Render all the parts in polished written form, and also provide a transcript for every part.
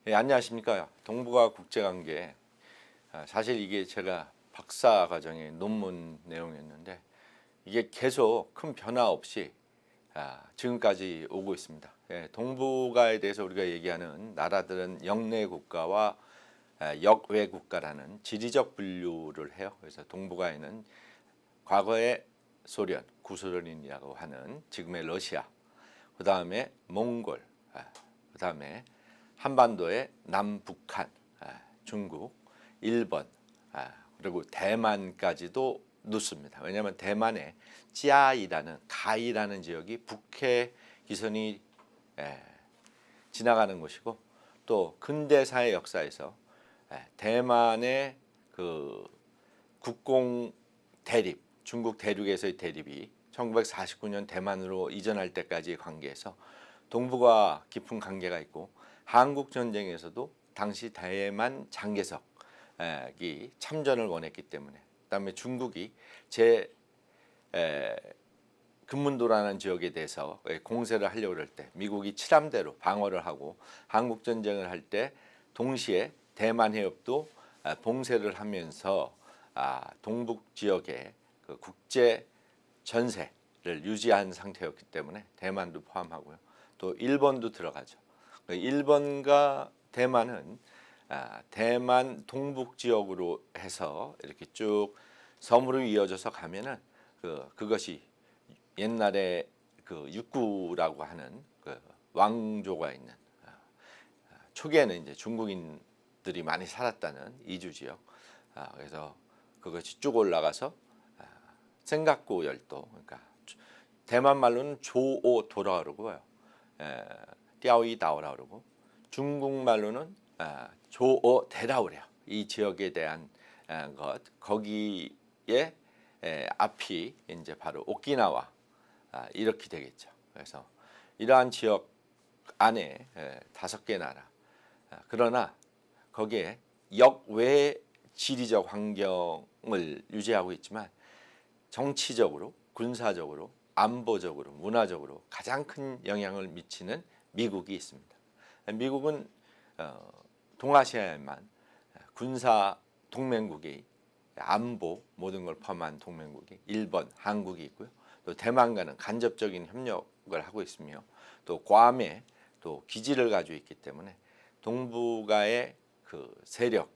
예, 안녕하십니까. 동북아 국제관계. 사실 이게 제가 박사 과정의 논문 내용이었는데 이게 계속 큰 변화 없이 지금까지 오고 있습니다. 예, 동북아에 대해서 우리가 얘기하는 나라들은 영내 국가와 역외 국가라는 지리적 분류를 해요. 그래서 동북아에는 과거의 소련, 구소련이라고 하는 지금의 러시아, 그 다음에 몽골, 그 다음에 한반도의 남북한, 중국, 일본, 그리고 대만까지도 넣습니다. 왜냐하면 대만에 찌아이라는 가이라는 지역이 북해 기선이 지나가는 곳이고 또 근대사의 역사에서 대만의 그 국공 대립, 중국 대륙에서의 대립이 1949년 대만으로 이전할 때까지의 관계에서 동북아 깊은 관계가 있고 한국 전쟁에서도 당시 대만 장개석이 참전을 원했기 때문에 그다음에 중국이 제 금문도라는 지역에 대해서 공세를 하려고 할 때 미국이 칠함대로 방어를 하고 한국 전쟁을 할 때 동시에 대만 해협도 봉쇄를 하면서 동북 지역의 그 국제 전세를 유지한 상태였기 때문에 대만도 포함하고요. 또 일본도 들어가죠. 일본과 대만은 대만 동북 지역으로 해서 이렇게 쭉 섬으로 이어져서 가면은 그것이 옛날에 그 육구라고 하는 그 왕조가 있는 초기에는 이제 중국인들이 많이 살았다는 이주 지역. 그래서 그것이 쭉 올라가서 센가쿠 열도, 그러니까 대만 말로는 조오도라 그러고요. 띠아오이다오라 그러고 중국 말로는 조오대라 그래요. 이 지역에 대한 것 거기에 앞이 이제 바로 오키나와 이렇게 되겠죠. 그래서 이러한 지역 안에 5개 나라. 그러나 거기에 역외 지리적 환경을 유지하고 있지만 정치적으로, 군사적으로, 안보적으로, 문화적으로 가장 큰 영향을 미치는 미국이 있습니다. 미국은 동아시아에만 군사 동맹국이 안보 모든 걸 포함한 동맹국이 일본, 한국이 있고요. 또 대만과는 간접적인 협력을 하고 있으며 또 괌에 또 기지를 가지고 있기 때문에 동북아의 그 세력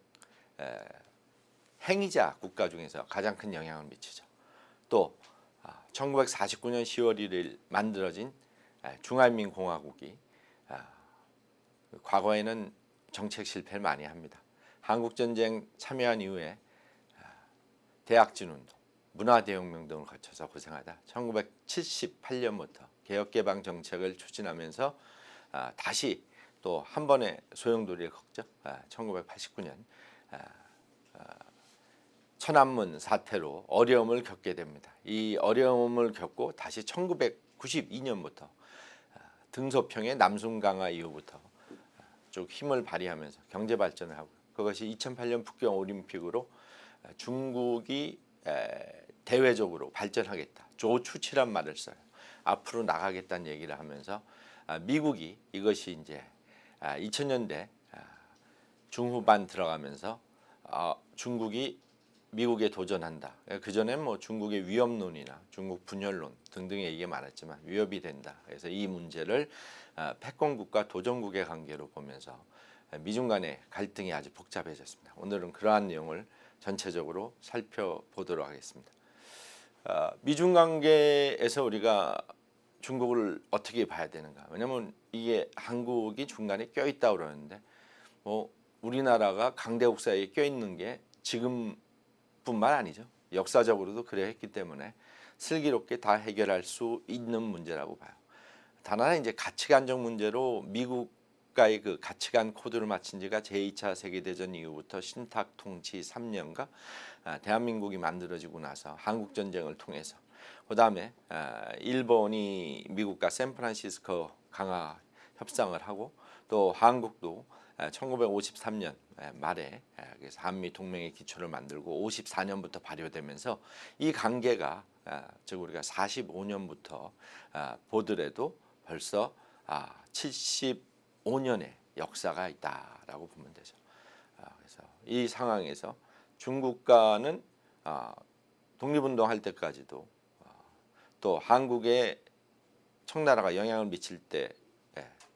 행위자 국가 중에서 가장 큰 영향을 미치죠. 또 1949년 10월 1일 만들어진 중화민공화국이 과거에는 정책 실패를 많이 합니다. 한국전쟁 참여한 이후에 대학진운동, 문화대혁명 등을 거쳐서 고생하다 1978년부터 개혁개방 정책을 추진하면서 다시 또 한 번의 소용돌이를 겪죠. 1989년 천안문 사태로 어려움을 겪게 됩니다. 이 어려움을 겪고 다시 1992년부터 등소평의 남순 강화 이후부터 쭉 힘을 발휘하면서 경제 발전을 하고 그것이 2008년 북경 올림픽으로 중국이 대외적으로 발전하겠다. 조추치란 말을 써요. 앞으로 나가겠다는 얘기를 하면서 미국이 이것이 이제 2000년대 중후반 들어가면서 중국이 미국에 도전한다. 그 전엔 뭐 중국의 위협론이나 중국 분열론 등등의 얘기가 많았지만 위협이 된다. 그래서 이 문제를 패권국과 도전국의 관계로 보면서 미중 간의 갈등이 아주 복잡해졌습니다. 오늘은 그러한 내용을 전체적으로 살펴보도록 하겠습니다. 미중 관계에서 우리가 중국을 어떻게 봐야 되는가? 왜냐하면 이게 한국이 중간에 껴있다 그러는데 뭐 우리나라가 강대국 사이에 껴있는 게 지금뿐만 아니죠. 역사적으로도 그래 했기 때문에 슬기롭게 다 해결할 수 있는 문제라고 봐요. 단 하나 이제 가치관적 문제로 미국과의 그 가치관 코드를 맞춘 지가 제2차 세계대전 이후부터 신탁 통치 3년과 대한민국이 만들어지고 나서 한국전쟁을 통해서 그 다음에 일본이 미국과 샌프란시스코 강화 협상을 하고 또 한국도 1953년 말에 그래서 한미 동맹의 기초를 만들고 54년부터 발효되면서 이 관계가 즉 우리가 45년부터 보더라도 벌써 75년의 역사가 있다라고 보면 되죠. 그래서 이 상황에서 중국과는 독립운동할 때까지도 또 한국에 청나라가 영향을 미칠 때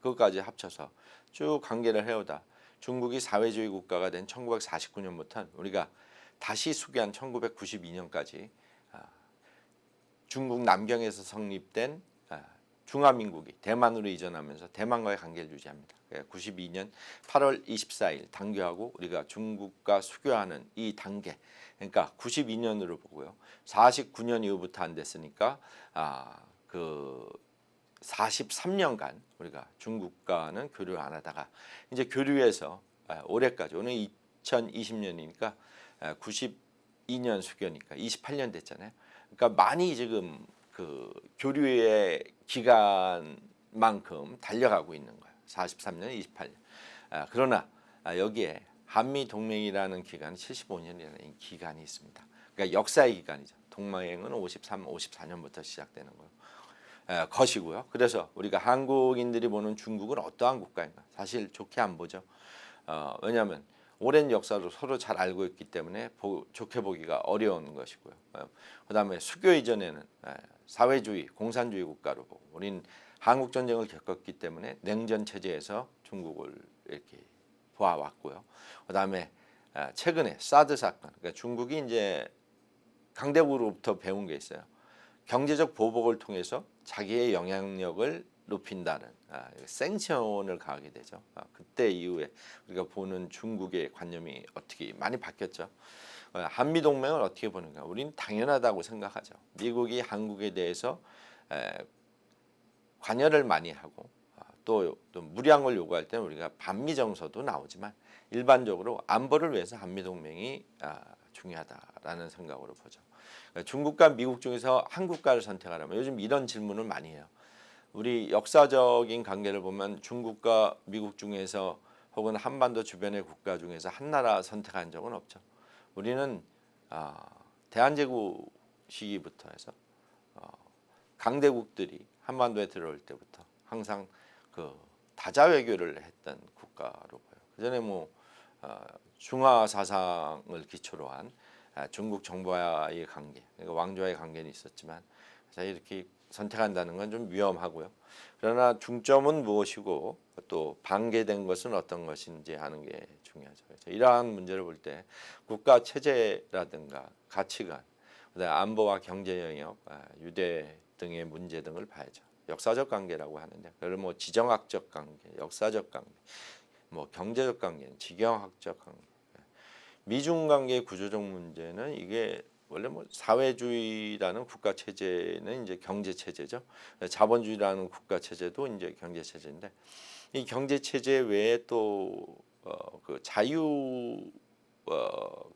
그것까지 합쳐서 쭉 관계를 해오다 중국이 사회주의 국가가 된 1949년부터 우리가 다시 수교한 1992년까지 중국 남경에서 성립된 중화민국이 대만으로 이전하면서 대만과의 관계를 유지합니다. 92년 8월 24일 당교하고 우리가 중국과 수교하는 이 단계, 그러니까 92년으로 보고요. 49년 이후부터 안 됐으니까 그 43년간 우리가 중국과는 교류를 안 하다가 이제 교류해서 올해까지 오늘 2020년이니까 92년 수교니까 28년 됐잖아요. 그러니까 많이 지금 그 교류의 기간만큼 달려가고 있는 거예요. 43년, 28년. 그러나 여기에 한미 동맹이라는 기간 75년이라는 기간이 있습니다. 그러니까 역사의 기간이죠. 동맹은 53, 54년부터 시작되는 것이고요. 그래서 우리가 한국인들이 보는 중국은 어떠한 국가인가? 사실 좋게 안 보죠. 왜냐하면 오랜 역사로 서로 잘 알고 있기 때문에 좋게 보기가 어려운 것이고요. 그다음에 수교 이전에는 사회주의, 공산주의 국가로 보고 우린 한국 전쟁을 겪었기 때문에 냉전 체제에서 중국을 이렇게 보아왔고요. 그다음에 최근에 사드 사건, 그러니까 중국이 이제 강대국으로부터 배운 게 있어요. 경제적 보복을 통해서 자기의 영향력을 높인다는 생션을 가하게 되죠. 그때 이후에 우리가 보는 중국의 관념이 어떻게 많이 바뀌었죠. 한미 동맹을 어떻게 보는가? 우리는 당연하다고 생각하죠. 미국이 한국에 대해서 관여를 많이 하고 또 무량을 요구할 때는 우리가 반미 정서도 나오지만 일반적으로 안보를 위해서 한미 동맹이 중요하다라는 생각으로 보죠. 중국과 미국 중에서 한 국가를 선택하라면 요즘 이런 질문을 많이 해요. 우리 역사적인 관계를 보면 중국과 미국 중에서 혹은 한반도 주변의 국가 중에서 한 나라 선택한 적은 없죠. 우리는 대한제국 시기부터 해서 강대국들이 한반도에 들어올 때부터 항상 그 다자 외교를 했던 국가로 보여요. 그전에 뭐 중화 사상을 기초로 한 중국 정부와의 관계, 그러니까 왕조와의 관계는 있었지만 이렇게 선택한다는 건 좀 위험하고요. 그러나 중점은 무엇이고 또 반개된 것은 어떤 것인지 하는 게 중요하죠. 그래서 이러한 문제를 볼 때 국가 체제라든가 가치관, 그다음에 안보와 경제 영역, 유대 등의 문제 등을 봐야죠. 역사적 관계라고 하는데 그걸 뭐 지정학적 관계, 역사적 관계, 뭐 경제적 관계, 지경학적 관계, 미중 관계 구조적 문제는 이게 원래 뭐 사회주의라는 국가 체제는 이제 경제 체제죠. 자본주의라는 국가 체제도 이제 경제 체제인데 이 경제 체제 외에 또 그 자유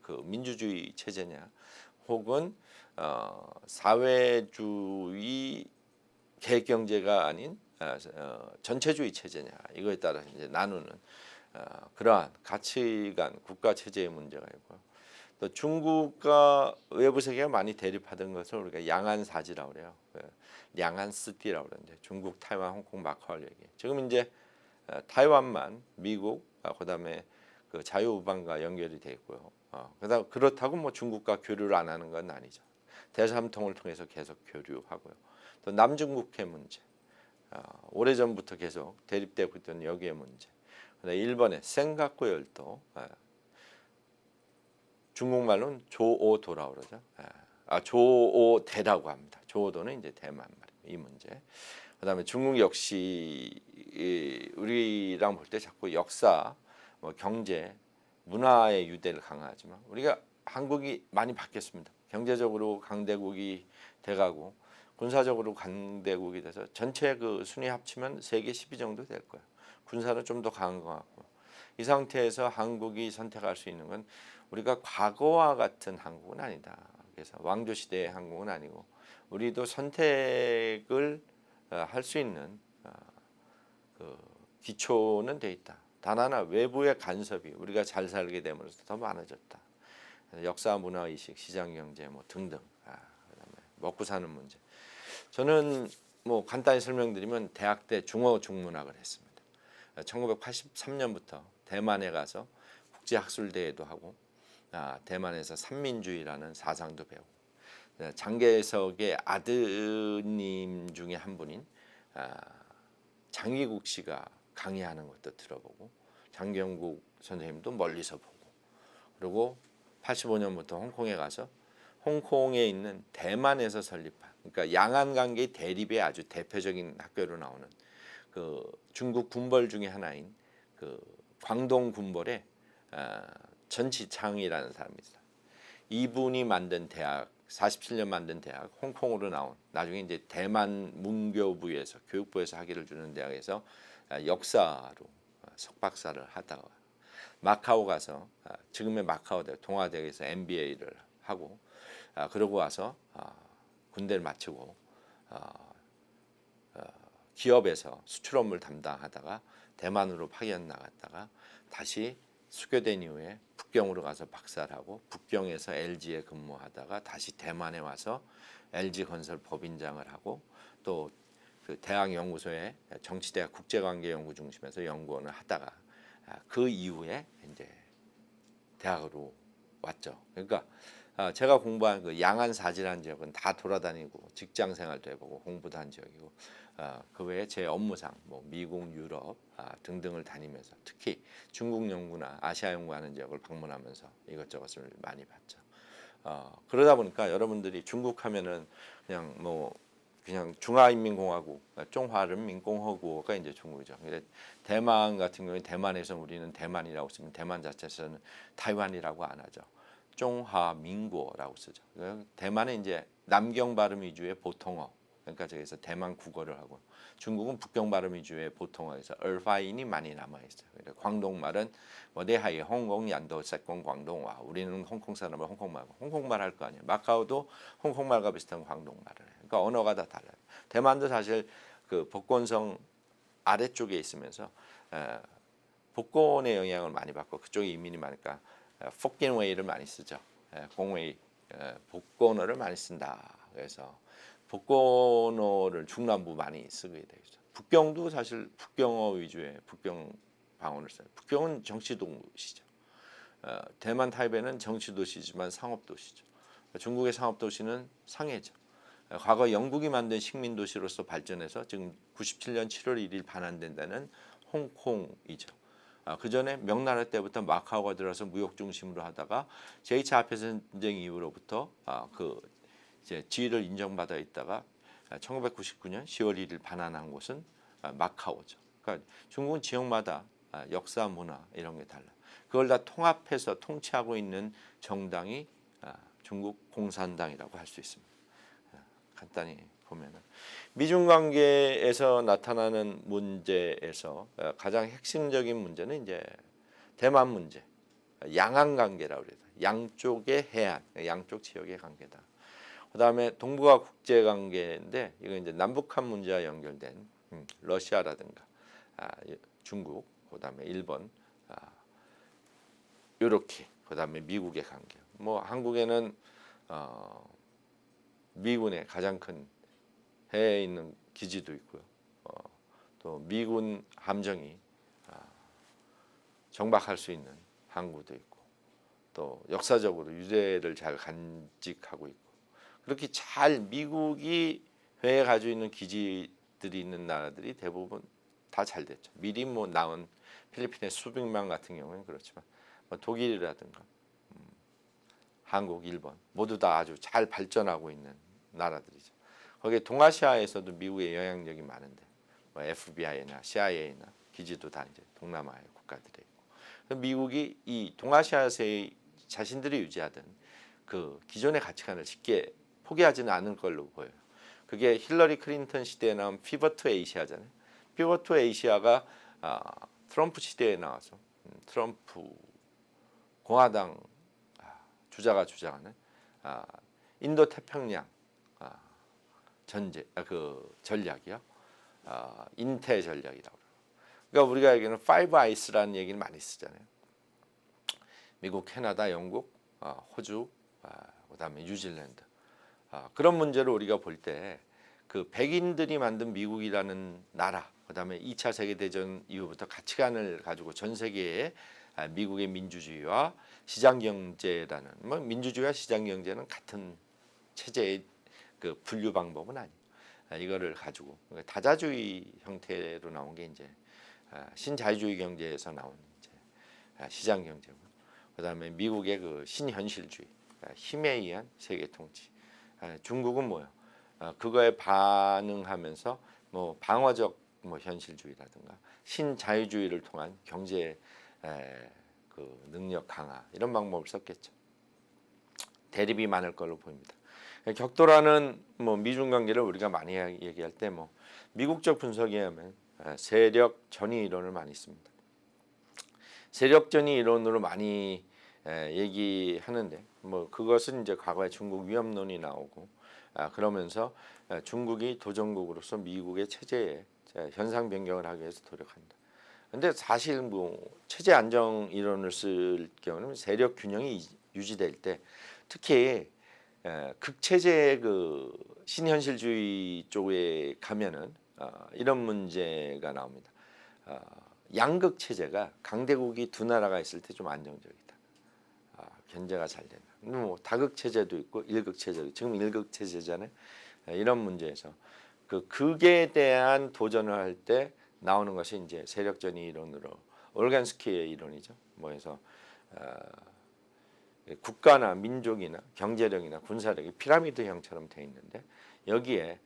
그 민주주의 체제냐 혹은 사회주의 계경제가 아닌 전체주의 체제냐 이거에 따라 이제 나누는 그러한 가치관 국가 체제의 문제가 있고요. 또 중국과 외부 세계가 많이 대립하던 것을 우리가 양안사지라고 그래요. 양안스티라고 그러는데 중국, 타이완, 홍콩, 마카오를 얘기해. 지금 이제 타이완만 미국, 그다음에 그 자유우방과 연결이 돼 있고요. 그다음 그렇다고 뭐 중국과 교류를 안 하는 건 아니죠. 대삼통을 통해서 계속 교류하고요. 또 남중국해 문제, 오래전부터 계속 대립되고 있던 여기에 문제. 일본의 센가쿠 열도, 중국말로는 조오도라고 그러죠. 조오대라고 합니다. 조오도는 이제 대만 말이에요. 이 문제. 그다음에 중국 역시 우리랑 볼 때 자꾸 역사, 뭐 경제, 문화의 유대를 강화하지만 우리가 한국이 많이 바뀌었습니다. 경제적으로 강대국이 돼가고 군사적으로 강대국이 돼서 전체 그 순위 합치면 세계 10위 정도 될 거예요. 군사는 좀 더 강한 것 같고 이 상태에서 한국이 선택할 수 있는 건 우리가 과거와 같은 한국은 아니다. 그래서 왕조 시대의 한국은 아니고 우리도 선택을 할 수 있는 그 기초는 돼 있다. 단 하나 외부의 간섭이 우리가 잘 살게 됨으로써 더 많아졌다. 역사, 문화, 의식, 시장 경제 뭐 등등. 그다음에 먹고 사는 문제. 저는 뭐 간단히 설명드리면 대학 때 중어 중문학을 했습니다. 1983년부터 대만에 가서 국제학술대회도 하고 대만에서 삼민주의라는 사상도 배우고 장개석의 아드님 중에 한 분인 장위국 씨가 강의하는 것도 들어보고 장경국 선생님도 멀리서 보고 그리고 85년부터 홍콩에 가서 홍콩에 있는 대만에서 설립한 그러니까 양안 관계 대립의 아주 대표적인 학교로 나오는 그 중국 군벌 중에 하나인 그 광동 군벌의 전치창이라는 사람이 있어요. 이분이 만든 대학 47년 만든 대학 홍콩으로 나온 나중에 이제 대만 문교부에서 교육부에서 학위를 주는 대학에서 역사로 석박사를 하다가 마카오 가서 지금의 마카오 대학 동아대학에서 MBA를 하고 그러고 와서 군대를 마치고 기업에서 수출 업무를 담당하다가 대만으로 파견 나갔다가 다시 수교된 이후에 북경으로 가서 박사를 하고 북경에서 LG에 근무하다가 다시 대만에 와서 LG건설 법인장을 하고 또 그 대학 연구소에 정치대학 국제관계연구중심에서 연구원을 하다가 그 이후에 이제 대학으로 왔죠. 그러니까 제가 공부한 그 양안 사지라는 지역은 다 돌아다니고 직장 생활도 해보고 공부도 한 지역이고 그 외에 제 업무상 뭐 미국, 유럽 등등을 다니면서 특히 중국 연구나 아시아 연구하는 지역을 방문하면서 이것저것을 많이 봤죠. 그러다 보니까 여러분들이 중국 하면은 그냥 중화인민공화국, 중화人民共和国가 이제 중국이죠. 근데 대만 같은 경우에 대만에서 우리는 대만이라고 쓰면 대만 자체에서는 타이완이라고 안 하죠. 중화민국이라고 쓰죠. 대만은 이제 남경 발음 위주의 보통어, 그러니까 저기서 대만 국어를 하고 중국은 북경 발음 위주의 보통어에서 얼파인이 많이 남아 있어요. 그래서 광동말은 뭐 대하이 홍콩 양도 세권 광동와 우리는 홍콩 사람을 홍콩말 할 거 아니에요. 마카오도 홍콩말과 비슷한 광동말을 해요. 그러니까 언어가 다 달라요. 대만도 사실 그 복건성 아래쪽에 있으면서 복건의 영향을 많이 받고 그쪽에 이민이 많으니까 포켄웨이를 많이 쓰죠. 공웨이 복건어를 많이 쓴다. 그래서 복건어를 중남부 많이 쓰게 되죠. 북경도 사실 북경어 위주의 북경 방언을 써요. 북경은 정치도시죠. 대만 타이베이는 정치도시지만 상업도시죠. 중국의 상업도시는 상해죠. 과거 영국이 만든 식민도시로서 발전해서 지금 97년 7월 1일 반환된 홍콩이죠. 그 전에 명나라 때부터 마카오가 들어서 무역 중심으로 하다가 제2차 아페 전쟁 이후로부터 그 이제 지위를 인정받아 있다가 1999년 10월 1일 반환한 곳은 마카오죠. 그러니까 중국은 지역마다 역사, 문화 이런 게 달라. 그걸 다 통합해서 통치하고 있는 정당이 중국 공산당이라고 할 수 있습니다. 간단히 보면은 미중 관계에서 나타나는 문제에서 가장 핵심적인 문제는 이제 대만 문제, 양안 관계라고 그래요. 양쪽의 해안, 양쪽 지역의 관계다. 그다음에 동북아 국제 관계인데 이건 이제 남북한 문제와 연결된 러시아라든가 중국, 그다음에 일본, 이렇게 그다음에 미국의 관계. 뭐 한국에는 미군의 가장 큰 해외에 있는 기지도 있고요. 또 미군 함정이 정박할 수 있는 항구도 있고 또 역사적으로 유대를 잘 간직하고 있고 그렇게 잘 미국이 해외에 가지고 있는 기지들이 있는 나라들이 대부분 다 잘 됐죠. 미리 뭐 나온 필리핀의 수백만 같은 경우는 그렇지만 독일이라든가 한국, 일본 모두 다 아주 잘 발전하고 있는 나라들이죠. 거기에 동아시아에서도 미국의 영향력이 많은데 뭐 FBI나 CIA나 기지도 다 이제 동남아의 국가들에 있고 미국이 이 동아시아에서 자신들이 유지하던 그 기존의 가치관을 쉽게 포기하지는 않을 걸로 보여요. 그게 힐러리 클린턴 시대에 나온 피벗 투 아시아잖아요. 피벗 투 아시아가 트럼프 시대에 나와서 트럼프 공화당 주자가 주장하는 인도 태평양 그 전략이요. 인태 전략이라고. 그러니까 우리가 여기는 파이브 아이스라는 얘기를 많이 쓰잖아요. 미국, 캐나다, 영국, 호주, 그다음에 뉴질랜드. 그런 문제를 우리가 볼 때 그 백인들이 만든 미국이라는 나라, 그다음에 2차 세계대전 이후부터 가치관을 가지고 전 세계에 미국의 민주주의와 시장경제라는 뭐 민주주의와 시장경제는 같은 체제의 그 분류 방법은 아니에요. 이거를 가지고 다자주의 형태로 나온 게 이제 신자유주의 경제에서 나온 이제 시장 경제고, 그다음에 미국의 그 신현실주의, 힘에 의한 세계 통치. 중국은 뭐요? 그거에 반응하면서 뭐 방어적 뭐 현실주의라든가 신자유주의를 통한 경제 그 능력 강화 이런 방법을 썼겠죠. 대립이 많을 걸로 보입니다. 격돌하는 뭐 미중 관계를 우리가 많이 얘기할 때 뭐 미국적 분석에 의하면 세력 전위 이론을 많이 씁니다. 세력 전위 이론으로 많이 얘기하는데 뭐 그것은 이제 과거에 중국 위협론이 나오고 그러면서 중국이 도전국으로서 미국의 체제에 현상 변경을 하기 위해서 노력한다. 근데 사실 뭐 체제 안정 이론을 쓸 경우는 세력 균형이 유지될 때 특히 극체제의 그 신현실주의 쪽에 가면은 이런 문제가 나옵니다. 양극 체제가 강대국이 두 나라가 있을 때 좀 안정적이다. 견제가 잘 된다. 뭐 다극 체제도 있고 일극 체제도 지금 일극 체제잖아요. 이런 문제에서 그 극에 대한 도전을 할 때 나오는 것이 이제 세력전이 이론으로 올간스키의 이론이죠. 뭐해서 국가나 민족이나 경제력이나 군사력이 피라미드 형처럼 되어 있는데 여기에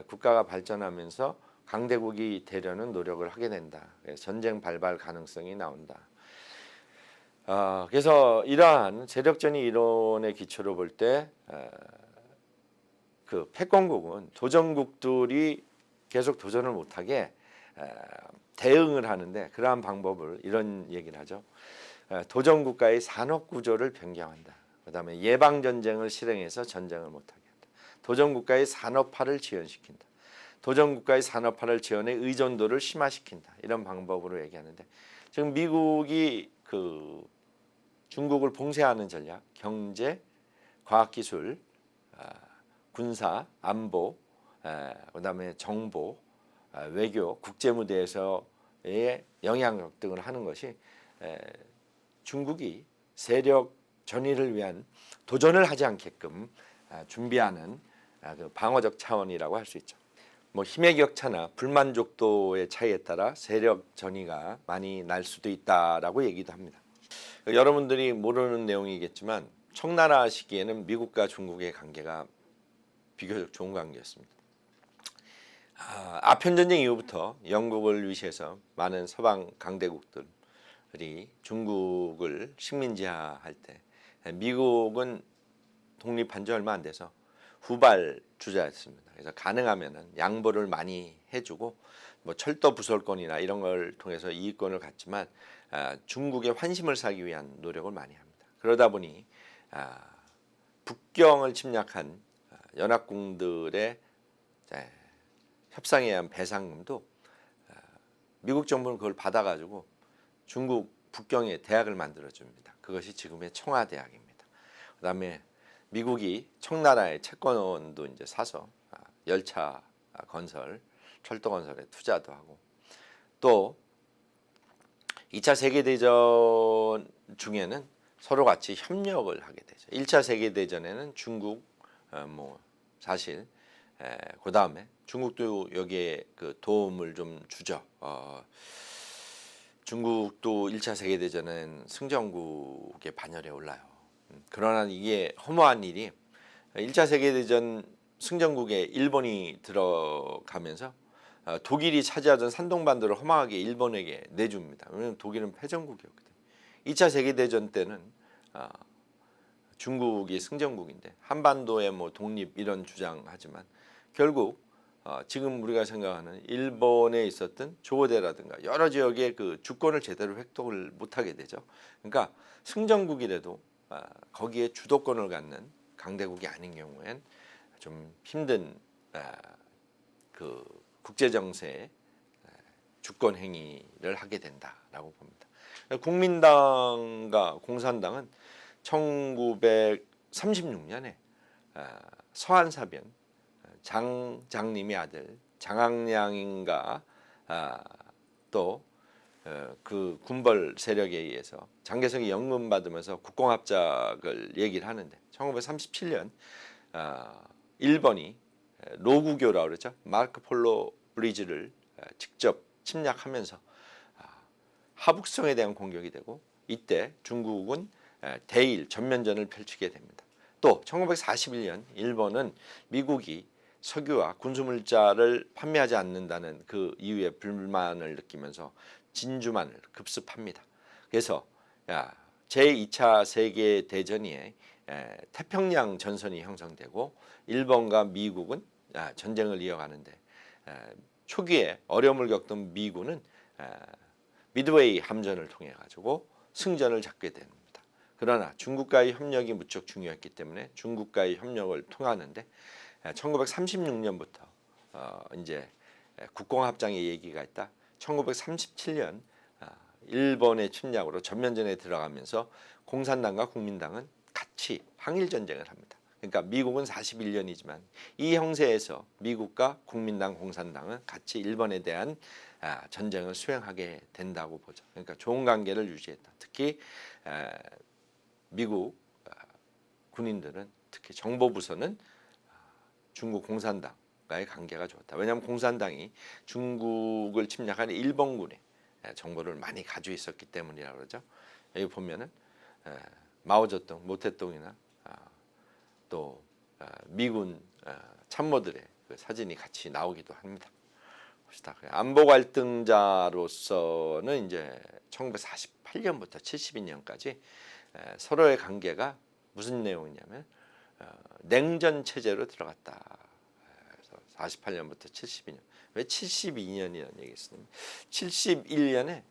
국가가 발전하면서 강대국이 되려는 노력을 하게 된다. 전쟁 발발 가능성이 나온다. 그래서 이러한 세력전이 이론의 기초로 볼 때 그 패권국은 도전국들이 계속 도전을 못하게 대응을 하는데 그러한 방법을 이런 얘기를 하죠. 도전국가의 산업구조를 변경한다. 그다음에 예방전쟁을 실행해서 전쟁을 못하게 한다. 도전국가의 산업화를 지연시킨다. 도전국가의 산업화를 지연해 의존도를 심화시킨다. 이런 방법으로 얘기하는데 지금 미국이 그 중국을 봉쇄하는 전략, 경제, 과학기술, 군사, 안보, 그다음에 정보, 외교, 국제무대에서의 영향력 등을 하는 것이 중국이 세력 전위를 위한 도전을 하지 않게끔 준비하는 그 방어적 차원이라고 할 수 있죠. 뭐 힘의 격차나 불만족도의 차이에 따라 세력 전위가 많이 날 수도 있다라고 얘기도 합니다. 여러분들이 모르는 내용이겠지만 청나라 시기에는 미국과 중국의 관계가 비교적 좋은 관계였습니다. 아편 전쟁 이후부터 영국을 위시해서 많은 서방 강대국들이 중국을 식민지화할 때 미국은 독립한 지 얼마 안 돼서 후발주자였습니다. 그래서 가능하면은 양보를 많이 해주고 뭐 철도 부설권이나 이런 걸 통해서 이익권을 갖지만 중국의 환심을 사기 위한 노력을 많이 합니다. 그러다 보니 북경을 침략한 연합군들의 협상에 의한 배상금도 미국 정부는 그걸 받아가지고 중국 북경에 대학을 만들어줍니다. 그것이 지금의 청와대학입니다. 그다음에 미국이 청나라의 채권도 이제 사서 열차 건설, 철도 건설에 투자도 하고 또 2차 세계대전 중에는 서로 같이 협력을 하게 되죠. 1차 세계대전에는 중국 뭐 사실 그 다음에 중국도 여기에 그 도움을 좀 주죠. 중국도 1차 세계대전은 승전국의 반열에 올라요. 그러나 이게 허무한 일이 1차 세계대전 승전국에 일본이 들어가면서 독일이 차지하던 산동반도를 허망하게 일본에게 내줍니다. 왜냐하면 독일은 패전국이었거든요. 2차 세계대전 때는 중국이 승전국인데 한반도의 뭐 독립 이런 주장하지만 결국 지금 우리가 생각하는 일본에 있었던 조호대라든가 여러 지역의 그 주권을 제대로 획득을 못하게 되죠. 그러니까 승전국이라도 거기에 주도권을 갖는 강대국이 아닌 경우엔 좀 힘든 그 국제 정세의 주권 행위를 하게 된다라고 봅니다. 국민당과 공산당은 1936년에 서한사변 장님의 아들 장학량인가 또 그 군벌 세력에 의해서 장개성이 연금 받으면서 국공합작을 얘기를 하는데 1937년 일본이 로구교라고 그러죠. 마르코 폴로 브리지를 직접 침략하면서 하북성에 대한 공격이 되고 이때 중국은 대일 전면전을 펼치게 됩니다. 또 1941년 일본은 미국이 석유와 군수물자를 판매하지 않는다는 그 이유에 불만을 느끼면서 진주만을 급습합니다. 그래서 제2차 세계대전이 태평양 전선이 형성되고 일본과 미국은 전쟁을 이어가는데 초기에 어려움을 겪던 미군은 미드웨이 함전을 통해 가지고 승전을 잡게 됩니다. 그러나 중국과의 협력이 무척 중요했기 때문에 중국과의 협력을 통하는데 1936년부터 이제 국공합장의 얘기가 있다. 1937년 일본의 침략으로 전면전에 들어가면서 공산당과 국민당은 같이 항일 전쟁을 합니다. 그러니까 미국은 41년이지만 이 형세에서 미국과 국민당, 공산당은 같이 일본에 대한 전쟁을 수행하게 된다고 보죠. 그러니까 좋은 관계를 유지했다. 특히 미국 군인들은 특히 정보부서는 중국 공산당과의 관계가 좋다. 왜냐하면 공산당이 중국을 침략한 일본군의 정보를 많이 가지고 있었기 때문이라고 그러죠. 여기 보면은 마오쩌둥, 모태동이나 또 미군 참모들의 그 사진이 같이 나오기도 합니다. 봅시다. 안보 갈등자로서는 이제 1948년부터 72년까지 서로의 관계가 무슨 내용이냐면 냉전 체제로 들어갔다. 그래서 48년부터 72년. 왜 72년이라는 얘기했습니다. 71년에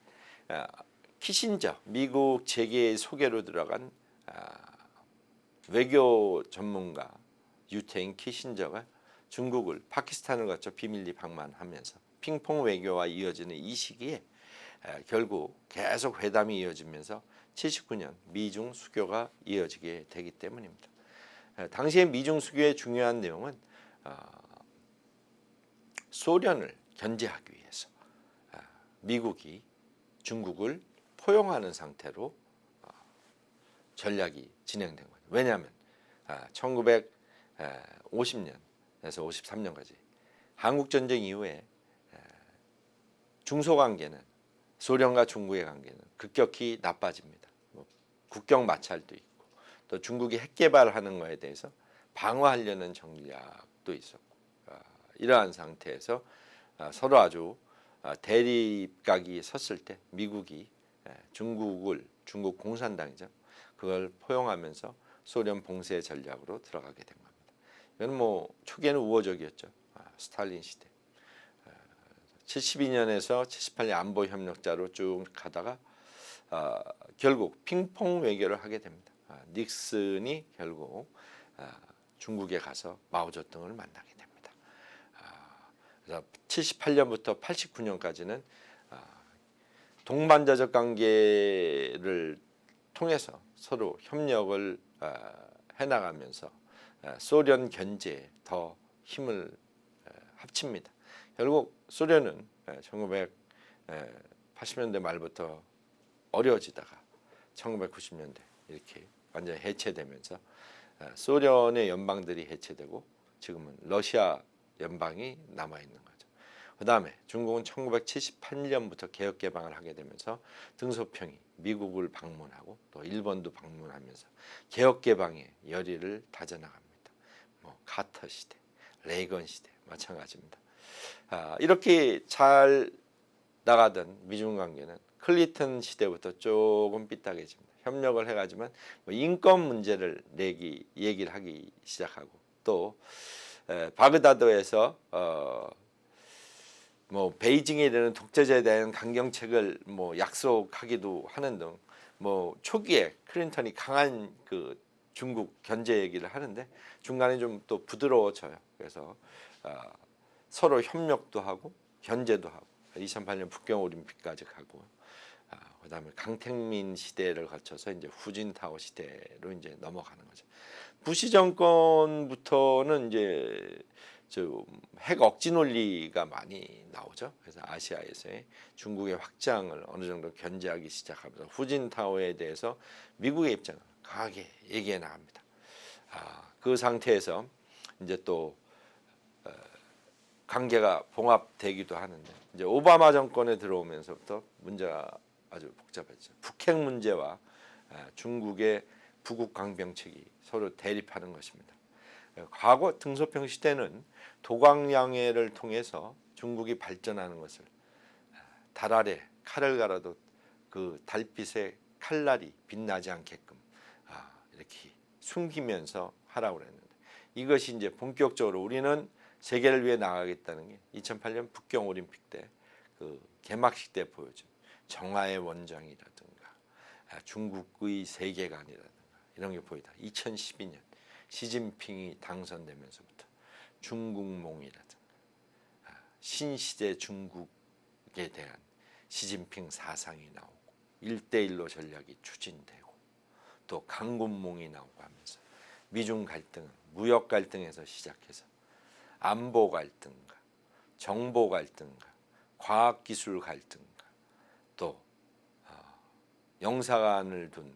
키신저 미국 재계의 소개로 들어간 외교 전문가 유태인 키신저가 중국을 파키스탄을 거쳐 비밀리 방문하면서 핑퐁 외교와 이어지는 이 시기에 결국 계속 회담이 이어지면서 79년 미중 수교가 이어지게 되기 때문입니다. 당시에 미중 수교의 중요한 내용은 소련을 견제하기 위해서 미국이 중국을 포용하는 상태로 전략이 진행된 거죠. 왜냐하면 1950년에서 53년까지 한국전쟁 이후에 중소관계는 소련과 중국의 관계는 급격히 나빠집니다. 국경 마찰도 있고 또 중국이 핵 개발하는 것에 대해서 방어하려는 전략도 있었고 이러한 상태에서 서로 아주 대립각이 섰을 때 미국이 중국 공산당이죠. 그걸 포용하면서 소련 봉쇄 전략으로 들어가게 된 겁니다. 이건 뭐 초기에는 우호적이었죠. 스탈린 시대. 72년에서 78년 안보 협력자로 쭉 가다가 결국 핑퐁 외교를 하게 됩니다. 닉슨이 결국 중국에 가서 마오쩌둥을 만나게 됩니다. 그래서 78년부터 89년까지는 동반자적 관계를 통해서 서로 협력을 해나가면서 소련 견제에 더 힘을 합칩니다. 결국 소련은 1980년대 말부터 어려워지다가 1990년대 이렇게 완전히 해체되면서 소련의 연방들이 해체되고 지금은 러시아 연방이 남아있는 거죠. 그 다음에 중국은 1978년부터 개혁 개방을 하게 되면서 등소평이 미국을 방문하고 또 일본도 방문하면서 개혁 개방의 열의를 다져나갑니다. 뭐 카터 시대, 레이건 시대 마찬가지입니다. 이렇게 잘 나가던 미중 관계는 클린턴 시대부터 조금 삐딱해집니다. 협력을 해가지만 뭐 인권 문제를 얘기를 하기 시작하고 또 바그다드에서 뭐 베이징에 이르는 독재자에 대한 강경책을 뭐 약속하기도 하는 등 뭐 초기에 클린턴이 강한 그 중국 견제 얘기를 하는데 중간에 좀 또 부드러워져요. 그래서 서로 협력도 하고 견제도 하고 2008년 북경 올림픽까지 가고 그다음에 강택민 시대를 거쳐서 이제 후진타오 시대로 이제 넘어가는 거죠. 부시 정권부터는 이제 핵 억지 논리가 많이 나오죠. 그래서 아시아에서의 중국의 확장을 어느 정도 견제하기 시작하면서 후진타오에 대해서 미국의 입장을 강하게 얘기해 나갑니다. 그 상태에서 이제 또 관계가 봉합되기도 하는데 이제 오바마 정권에 들어오면서부터 문제가 아주 복잡해졌죠. 북핵 문제와 중국의 부국 강병책이 서로 대립하는 것입니다. 과거 등소평 시대는 도광양해를 통해서 중국이 발전하는 것을 달 아래 칼을 갈아도 그 달빛의 칼날이 빛나지 않게끔 이렇게 숨기면서 하라고 그랬는데 이것이 이제 본격적으로 우리는 세계를 위해 나가겠다는 게 2008년 북경 올림픽 때 그 개막식 때 보여준 정화의 원정이라든가 중국의 세계관이라든가 이런 게 보이다. 2012년 시진핑이 당선되면서부터 중국몽이라든가 신시대 중국에 대한 시진핑 사상이 나오고 1대1로 전략이 추진되고 또 강군몽이 나오고 하면서 미중 갈등은 무역 갈등에서 시작해서 안보 갈등과 정보 갈등과 과학기술 갈등과 또 영사관을 둔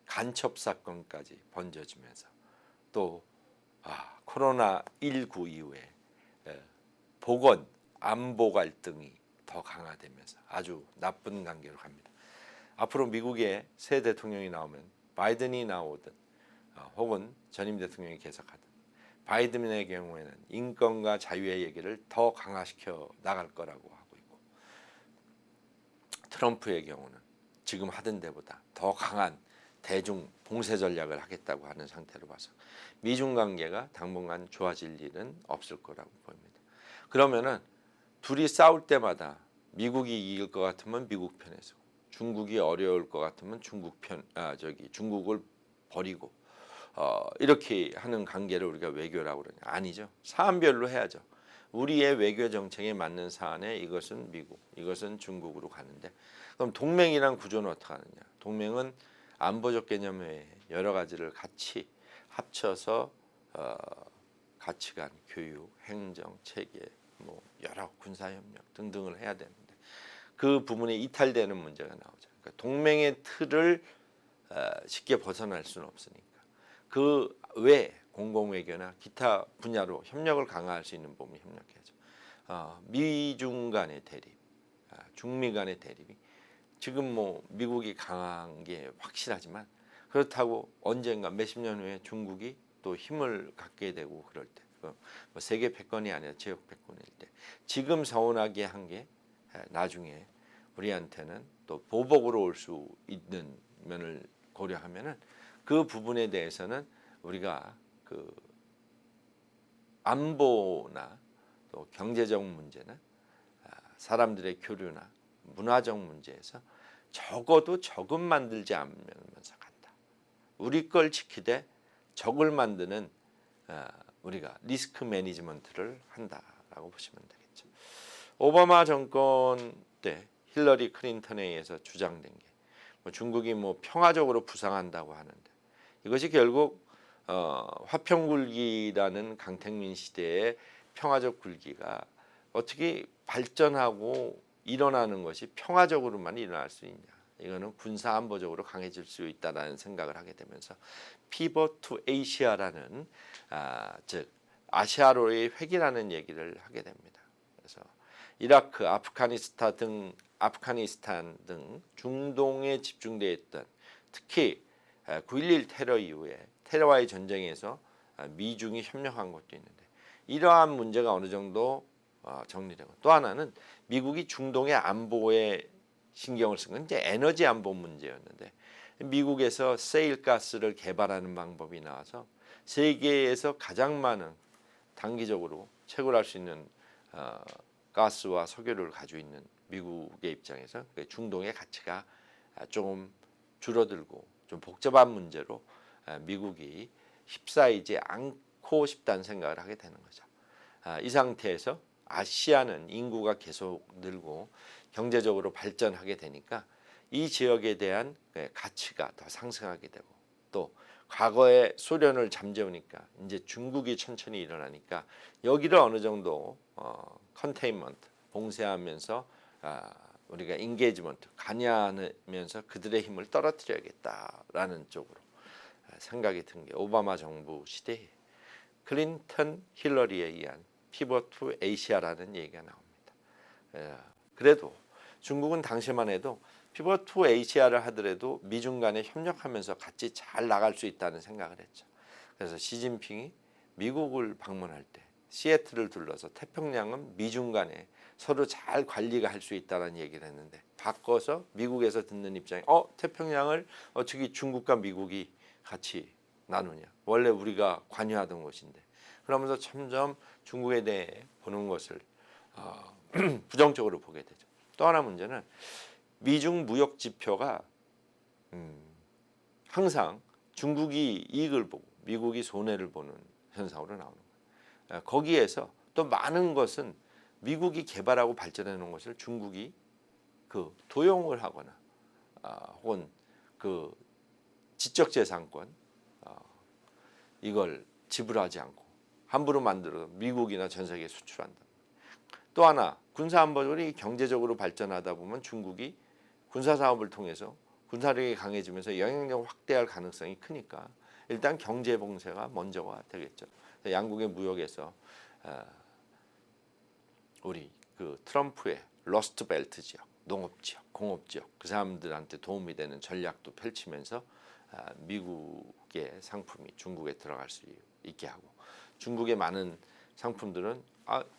간첩 사건까지 번져지면서 또 코로나19 이후에 보건 안보 갈등이 더 강화되면서 아주 나쁜 관계로 갑니다. 앞으로 미국의 새 대통령이 나오면 바이든이 나오든 혹은 전임 대통령이 계속하든 바이든의 경우에는 인권과 자유의 얘기를 더 강화시켜 나갈 거라고 하고 있고 트럼프의 경우는 지금 하던 데보다 더 강한 대중 봉쇄 전략을 하겠다고 하는 상태로 봐서 미중 관계가 당분간 좋아질 일은 없을 거라고 보입니다. 그러면은 둘이 싸울 때마다 미국이 이길 것 같으면 미국 편에서 중국이 어려울 것 같으면 중국을 버리고 이렇게 하는 관계를 우리가 외교라고 그러냐? 아니죠. 사안별로 해야죠. 우리의 외교 정책에 맞는 사안에 이것은 미국, 이것은 중국으로 가는데 그럼 동맹이란 구조는 어떻게 하느냐? 동맹은 안보적 개념 외에 여러 가지를 같이 합쳐서 가치관, 교육, 행정, 체계, 뭐 여러 군사협력 등등을 해야 되는데 그 부분이 이탈되는 문제가 나오죠. 그러니까 동맹의 틀을 쉽게 벗어날 수는 없으니까 그 외 공공외교나 기타 분야로 협력을 강화할 수 있는 부분이 협력해야죠. 미중 간의 대립, 중미 간의 대립이 지금 뭐 미국이 강한 게 확실하지만 그렇다고 언젠가 몇십 년 후에 중국이 또 힘을 갖게 되고 그럴 때, 뭐 세계 패권이 아니라 지역 패권일 때 지금 서운하게 한 게 나중에 우리한테는 또 보복으로 올 수 있는 면을 고려하면은 그 부분에 대해서는 우리가 그 안보나 또 경제적 문제나 사람들의 교류나 문화적 문제에서 적어도 적은 만들지 않으면서 간다. 우리 걸 지키되 적을 만드는 우리가 리스크 매니지먼트를 한다라고 보시면 되겠죠. 오바마 정권 때 힐러리 클린턴에 의해서 주장된 게 뭐 중국이 뭐 평화적으로 부상한다고 하는데 이것이 결국 화평굴기라는 강택민 시대의 평화적 굴기가 어떻게 발전하고 일어나는 것이 평화적으로만 일어날 수 있냐. 이거는 군사안보적으로 강해질 수 있다라는 생각을 하게 되면서 피벗 투 에이시아라는 즉 아시아로의 획이라는 얘기를 하게 됩니다. 그래서 이라크, 아프가니스탄 등 중동에 집중되어 있던 특히 9.11 테러 이후에 테러와의 전쟁에서 미중이 협력한 것도 있는데 이러한 문제가 어느 정도 정리되고 또 하나는 미국이 중동의 안보에 신경을 쓴 건 이제 에너지 안보 문제였는데 미국에서 세일가스를 개발하는 방법이 나와서 세계에서 가장 많은 단기적으로 채굴할 수 있는 가스와 석유를 가지고 있는 미국의 입장에서 중동의 가치가 조금 줄어들고 좀 복잡한 문제로 미국이 휩싸이지 않고 싶다는 생각을 하게 되는 거죠. 이 상태에서 아시아는 인구가 계속 늘고 경제적으로 발전하게 되니까 이 지역에 대한 가치가 더 상승하게 되고 또 과거에 소련을 잠재우니까 이제 중국이 천천히 일어나니까 여기를 어느 정도 컨테인먼트 봉쇄하면서 우리가 인게이지먼트 관여하면서 그들의 힘을 떨어뜨려야겠다라는 쪽으로 생각이 든 게 오바마 정부 시대에 클린턴 힐러리에 의한 피벗 투 아시아라는 얘기가 나옵니다. 그래도 중국은 당시만 해도 피벗 투 아시아를 하더라도 미중 간에 협력하면서 같이 잘 나갈 수 있다는 생각을 했죠. 그래서 시진핑이 미국을 방문할 때 시애틀을 둘러서 태평양은 미중 간에 서로 잘 관리가 할 수 있다는 얘기를 했는데 바꿔서 미국에서 듣는 입장에 태평양을 어떻게 중국과 미국이 같이 나누냐. 원래 우리가 관여하던 곳인데. 그러면서 점점 중국에 대해 보는 것을 부정적으로 보게 되죠. 또 하나 문제는 미중 무역 지표가 항상 중국이 이익을 보고 미국이 손해를 보는 현상으로 나오는 거예요. 거기에서 또 많은 것은 미국이 개발하고 발전해 놓은 것을 중국이 그 도용을 하거나 혹은 그 지적재산권 이걸 지불하지 않고 함부로 만들어 미국이나 전 세계에 수출한다. 또 하나 군사안보적으로 경제적으로 발전하다 보면 중국이 군사사업을 통해서 군사력이 강해지면서 영향력을 확대할 가능성이 크니까 일단 경제 봉쇄가 먼저가 되겠죠. 양국의 무역에서 우리 그 트럼프의 러스트 벨트 지역, 농업 지역, 공업 지역 그 사람들한테 도움이 되는 전략도 펼치면서 미국의 상품이 중국에 들어갈 수 있게 하고 중국의 많은 상품들은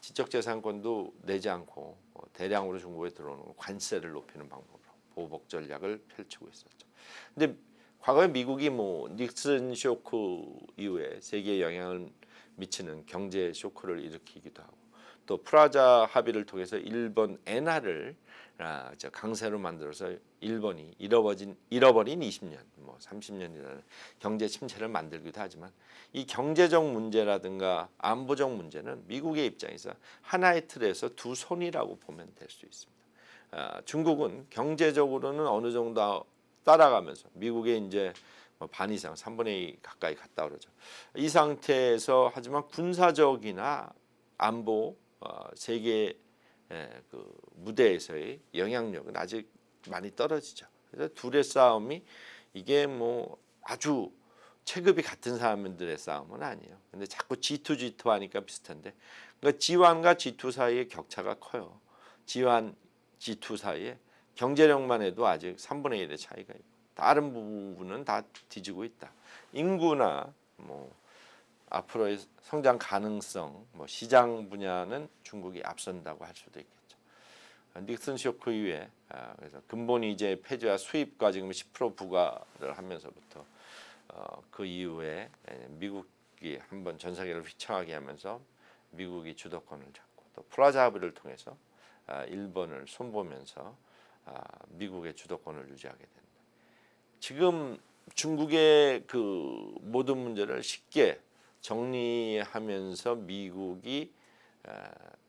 지적재산권도 내지 않고 대량으로 중국에 들어오는 관세를 높이는 방법으로 보복 전략을 펼치고 있었죠. 근데 과거에 미국이 닉슨 쇼크 이후에 세계에 영향을 미치는 경제 쇼크를 일으키기도 하고 또 프라자 합의를 통해서 일본 엔화를 강세로 만들어서 일본이 잃어버린 20년, 30년이라는 경제 침체를 만들기도 하지만 이 경제적 문제라든가 안보적 문제는 미국의 입장에서 하나의 틀에서 두 손이라고 보면 될 수 있습니다. 중국은 경제적으로는 어느 정도 따라가면서 미국의 이제 반 이상 3분의 2 가까이 갔다 그러죠. 이 상태에서 하지만 군사적이나 안보 세계 그 무대에서의 영향력은 아직 많이 떨어지죠. 그래서 둘의 싸움이 이게 아주 체급이 같은 사람들의 싸움은 아니에요. 근데 자꾸 G2, G2 하니까 비슷한데 그러니까 G1과 G2 사이의 격차가 커요. G1, G2 사이에 경제력만 해도 아직 3분의 1의 차이가 있고 다른 부분은 다 뒤지고 있다. 인구나 앞으로의 성장 가능성, 시장 분야는 중국이 앞선다고 할 수도 있겠죠. 닉슨 쇼크 이후에 그래서 근본 이제 폐지와 수입과 지금 10% 부과를 하면서부터 그 이후에 미국이 한번 전 세계를 휘청하게 하면서 미국이 주도권을 잡고 또 프라자 합의를 통해서 일본을 손보면서 미국의 주도권을 유지하게 된다. 지금 중국의 그 모든 문제를 쉽게 정리하면서 미국이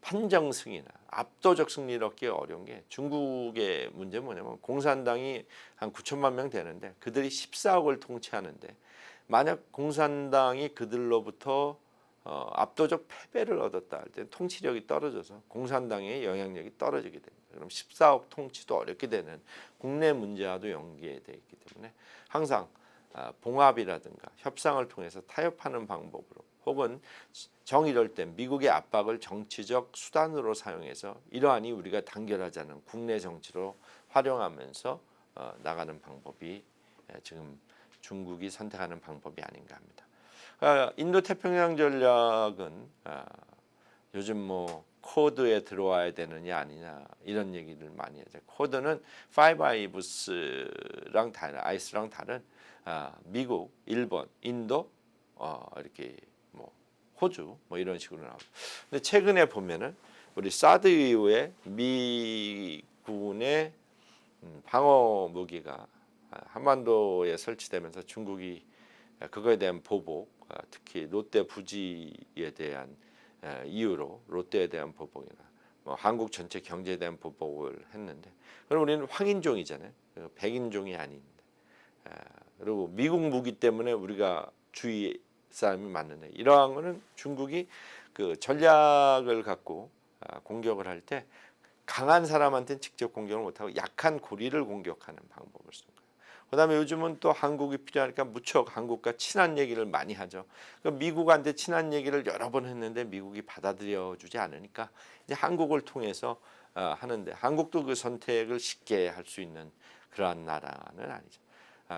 판정 승리나 압도적 승리를 얻기 어려운 게 중국의 문제는 뭐냐면 공산당이 한 9천만 명 되는데 그들이 14억을 통치하는데 만약 공산당이 그들로부터 압도적 패배를 얻었다 할 때 통치력이 떨어져서 공산당의 영향력이 떨어지게 됩니다. 그럼 14억 통치도 어렵게 되는 국내 문제와도 연계되어 있기 때문에 항상 봉합이라든가 협상을 통해서 타협하는 방법으로 혹은 정이럴 때 미국의 압박을 정치적 수단으로 사용해서 이러하니 우리가 단결하자는 국내 정치로 활용하면서 나가는 방법이 지금 중국이 선택하는 방법이 아닌가 합니다. 인도 태평양 전략은 요즘 코드에 들어와야 되느냐 아니냐 이런 얘기를 많이 하죠. 코드는 파이브 아이브스랑 다른 아이스랑 다른 미국, 일본, 인도 이렇게 호주 이런 식으로 나오죠. 근데 최근에 보면은 우리 사드 이후에 미군의 방어 무기가 한반도에 설치되면서 중국이 그거에 대한 보복, 특히 롯데 부지에 대한 이유로 롯데에 대한 보복이나 한국 전체 경제에 대한 보복을 했는데 그럼 우리는 황인종이잖아요. 백인종이 아닌데 그리고 미국 무기 때문에 우리가 주의 싸움이 많은데 이러한 거는 중국이 그 전략을 갖고 공격을 할 때 강한 사람한테는 직접 공격을 못하고 약한 고리를 공격하는 방법을 쓴 거예요. 그다음에 요즘은 또 한국이 필요하니까 무척 한국과 친한 얘기를 많이 하죠. 미국한테 친한 얘기를 여러 번 했는데 미국이 받아들여주지 않으니까 이제 한국을 통해서 하는데 한국도 그 선택을 쉽게 할 수 있는 그러한 나라는 아니죠.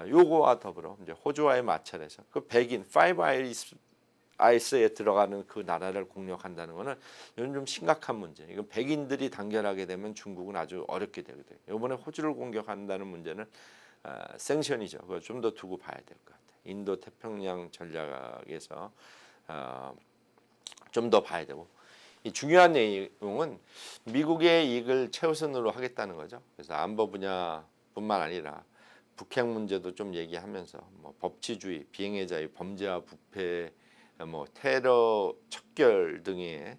요거와 더불어 이제 호주와의 마찰에서 그 백인 파이브 아이스에 들어가는 그 나라를 공략한다는 것은 이건 좀 심각한 문제. 이건 백인들이 단결하게 되면 중국은 아주 어렵게 되거든요. 이번에 호주를 공격한다는 문제는 생션이죠. 그걸 좀 더 두고 봐야 될 것 같아요. 인도 태평양 전략에서 좀 더 봐야 되고 이 중요한 내용은 미국의 이익을 최우선으로 하겠다는 거죠. 그래서 안보 분야뿐만 아니라 북핵 문제도 좀 얘기하면서 뭐 법치주의, 비행의 자유, 범죄와 부패, 뭐 테러 척결 등의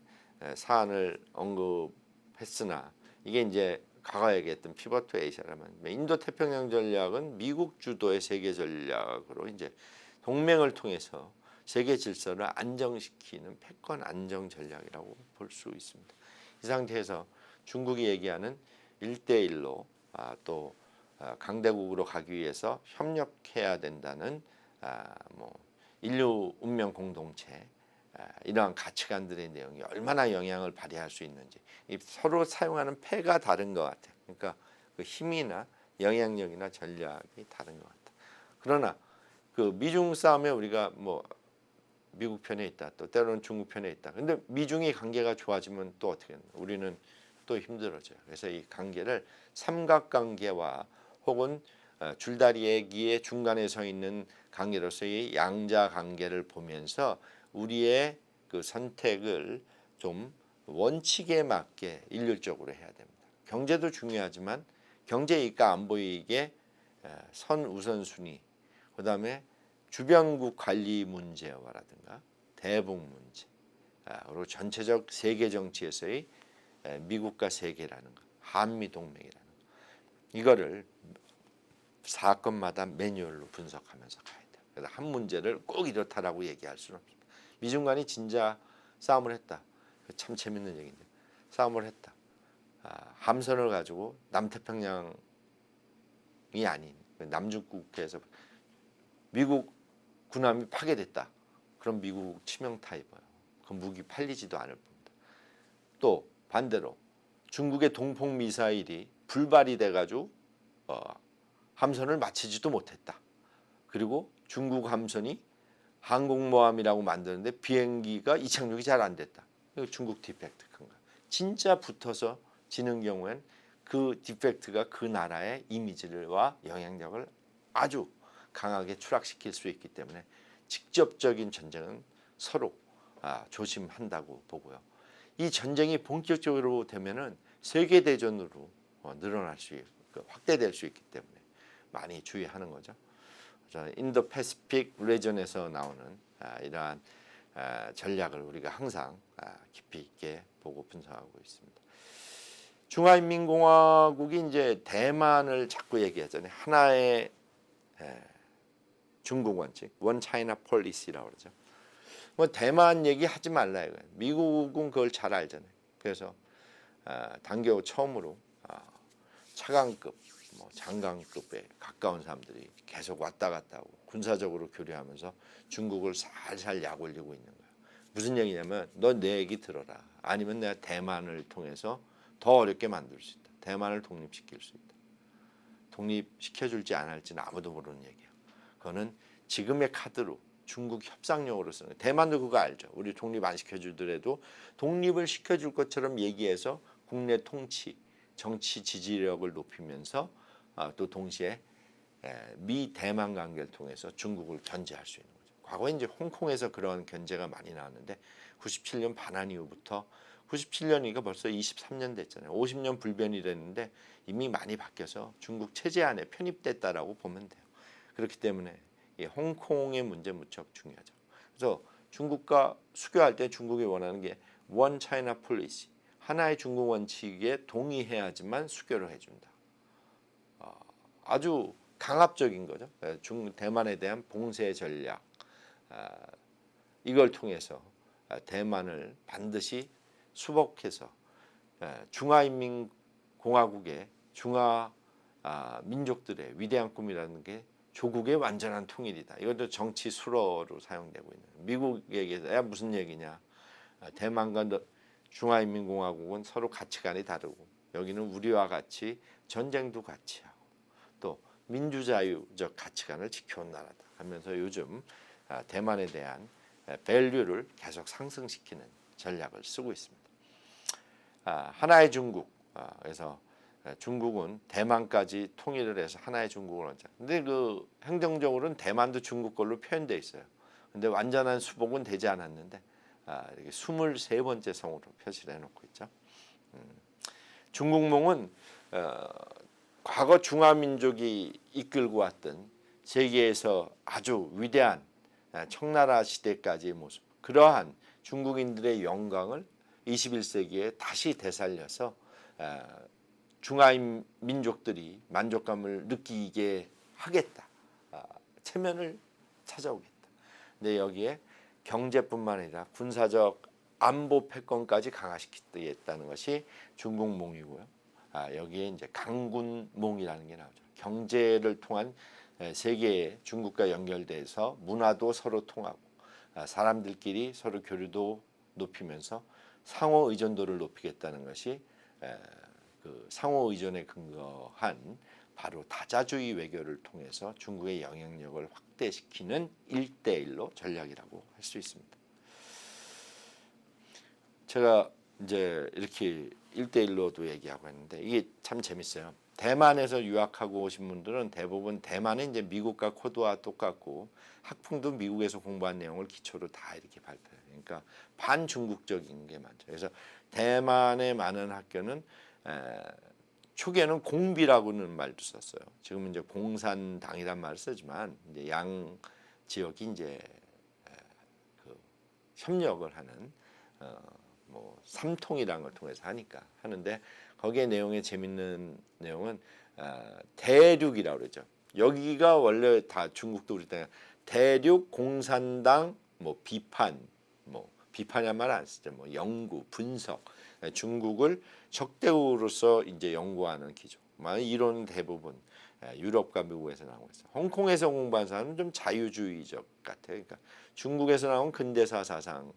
사안을 언급했으나 이게 이제 과거에 얘기했던 피벗 투 에이시아라면 인도 태평양 전략은 미국 주도의 세계 전략으로 이제 동맹을 통해서 세계 질서를 안정시키는 패권 안정 전략이라고 볼 수 있습니다. 이 상태에서 중국이 얘기하는 1대1로 또 강대국으로 가기 위해서 협력해야 된다는 뭐 인류 운명 공동체 이러한 가치관들의 내용이 얼마나 영향을 발휘할 수 있는지 서로 사용하는 패가 다른 것 같아요. 그러니까 그 힘이나 영향력이나 전략이 다른 것 같다. 그러나 그 미중 싸움에 우리가 뭐 미국 편에 있다, 또 때로는 중국 편에 있다. 근데 미중이 관계가 좋아지면 또 어떻게 되나? 우리는 또 힘들어져요. 그래서 이 관계를 삼각관계와 혹은 줄다리기의 중간에 서 있는 관계로서의 양자 관계를 보면서 우리의 그 선택을 좀 원칙에 맞게 일률적으로 해야 됩니다. 경제도 중요하지만 경제 이익과 안보 이익의 선 우선순위, 그다음에 주변국 관리 문제와라든가 대북 문제, 그리고 전체적 세계 정치에서의 미국과 세계라는 것, 한미 동맹이라는 것, 이거를 사건마다 매뉴얼로 분석하면서 가야 돼요. 그래서 한 문제를 꼭 이렇다라고 얘기할 수는 없습니다. 미중 간이 진짜 싸움을 했다. 참 재밌는 얘기인데 싸움을 했다. 함선을 가지고 남태평양이 아닌 남중국해에서 미국 군함이 파괴됐다. 그럼 미국 치명타 입어요. 그 무기 팔리지도 않을 뿐이다. 또 반대로 중국의 동폭 미사일이 불발이 돼가지고 함선을 맞추지도 못했다. 그리고 중국 함선이 항공모함이라고 만드는데 비행기가 이착륙이 잘 안 됐다. 이거 중국 디펙트 큰가? 진짜 붙어서 지는 경우엔 그 디펙트가 그 나라의 이미지와 영향력을 아주 강하게 추락시킬 수 있기 때문에 직접적인 전쟁은 서로 조심한다고 보고요. 이 전쟁이 본격적으로 되면은 세계 대전으로 늘어날 수 있고 확대될 수 있기 때문에 많이 주의하는 거죠. 인도 패시픽 레전에서 나오는 이러한 전략을 우리가 항상 깊이 있게 보고 분석하고 있습니다. 중화인민공화국이 이제 대만을 자꾸 얘기하잖아요. 하나의 중국 원칙, 원 차이나 폴리시라고 그러죠. 뭐 대만 얘기 하지 말라 이거예요. 미국은 그걸 잘 알잖아요. 그래서 당교 처음으로 차관급, 뭐 장관급에 가까운 사람들이 계속 왔다 갔다 하고 군사적으로 교류하면서 중국을 살살 약 올리고 있는 거예요. 무슨 얘기냐면 너 내 얘기 들어라. 아니면 내가 대만을 통해서 더 어렵게 만들 수 있다. 대만을 독립시킬 수 있다. 독립시켜줄지 안 할지는 아무도 모르는 얘기예요. 그거는 지금의 카드로 중국 협상용으로 쓰는 거예요. 대만도 그거 알죠. 우리 독립 안 시켜주더라도 독립을 시켜줄 것처럼 얘기해서 국내 통치, 정치 지지력을 높이면서 또 동시에 미 대만 관계를 통해서 중국을 견제할 수 있는 거죠. 과거에 이제 홍콩에서 그런 견제가 많이 나왔는데 97년 반환 이후부터 97년이니까 벌써 23년 됐잖아요. 50년 불변이 됐는데 이미 많이 바뀌어서 중국 체제 안에 편입됐다라고 보면 돼요. 그렇기 때문에 이 홍콩의 문제 무척 중요하죠. 그래서 중국과 수교할 때 중국이 원하는 게 원 차이나 폴리시, 하나의 중국 원칙에 동의해야지만 수교를 해준다. 아주 강압적인 거죠. 대만에 대한 봉쇄 전략 이걸 통해서 대만을 반드시 수복해서 중화인민공화국의 중화 민족들의 위대한 꿈이라는 게 조국의 완전한 통일이다. 이것도 정치 수로로 사용되고 있는. 미국에게야 무슨 얘기냐? 대만과 중화인민공화국은 서로 가치관이 다르고 여기는 우리와 같이 전쟁도 같이 하고 또 민주자유적 가치관을 지켜온 나라다 하면서 요즘 대만에 대한 밸류를 계속 상승시키는 전략을 쓰고 있습니다. 하나의 중국, 그래서 중국은 대만까지 통일을 해서 하나의 중국을 원자. 근데 그 행정적으로는 대만도 중국 걸로 표현돼 있어요. 근데 완전한 수복은 되지 않았는데 이렇게 23번째 성으로 표시를 해놓고 있죠. 중국몽은 과거 중화민족이 이끌고 왔던 세계에서 아주 위대한 청나라 시대까지의 모습, 그러한 중국인들의 영광을 21세기에 다시 되살려서 중화인 민족들이 만족감을 느끼게 하겠다. 체면을 찾아오겠다. 근데 여기에 경제뿐만 아니라 군사적 안보 패권까지 강화시키겠다는 것이 중국몽이고요. 여기에 이제 강군몽이라는 게 나오죠. 경제를 통한 세계의 중국과 연결돼서 문화도 서로 통하고 사람들끼리 서로 교류도 높이면서 상호 의존도를 높이겠다는 것이 그 상호 의존에 근거한 바로 다자주의 외교를 통해서 중국의 영향력을 확대시키는 1대1로 전략이라고 할 수 있습니다. 제가 이제 이렇게 1대1로도 얘기하고 했는데 이게 참 재밌어요. 대만에서 유학하고 오신 분들은 대부분 대만은 이제 미국과 코드와 똑같고 학풍도 미국에서 공부한 내용을 기초로 다 이렇게 발표해요. 그러니까 반중국적인 게 많죠. 그래서 대만의 많은 학교는 초기에는 공비라고는 말도 썼어요. 지금은 이제 공산당이란 말을 쓰지만 이제 양 지역이 이제 그 협력을 하는 뭐 삼통이라는 걸 통해서 하는데 거기에 내용에 재밌는 내용은 대륙이라고 그러죠. 여기가 원래 다 중국도 우리 땅 대륙 공산당 뭐 비판이란 말 안 쓰죠. 뭐 연구 분석 중국을 적대우로서 이제 연구하는 기조. 이론 대부분 유럽과 미국에서 나오고 있어요. 홍콩에서 공부한 사람은 좀 자유주의적 같아요. 그러니까 중국에서 나온 근대사 사상,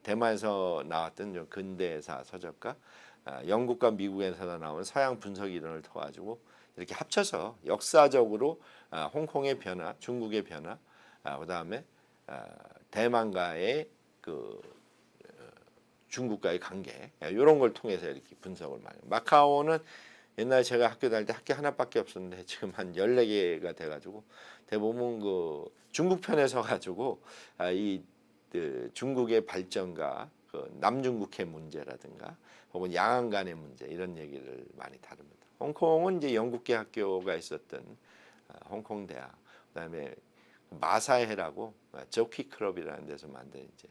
대만에서 나왔던 좀 근대사 서적가, 영국과 미국에서 나온 서양 분석 이론을 터가지고 이렇게 합쳐서 역사적으로 홍콩의 변화, 중국의 변화, 그다음에 대만과의 그 중국과의 관계 이런 걸 통해서 이렇게 분석을 많이. 마카오는 옛날에 제가 학교 다닐 때 학교 하나밖에 없었는데 지금 한 14개가 돼가지고 대부분 그 중국 편에 서가지고 그 중국의 발전과 그 남중국해 문제라든가 혹은 양안 간의 문제 이런 얘기를 많이 다룹니다. 홍콩은 이제 영국계 학교가 있었던 홍콩 대학, 그다음에 마사해라고 저키 클럽이라는 데서 만든 이제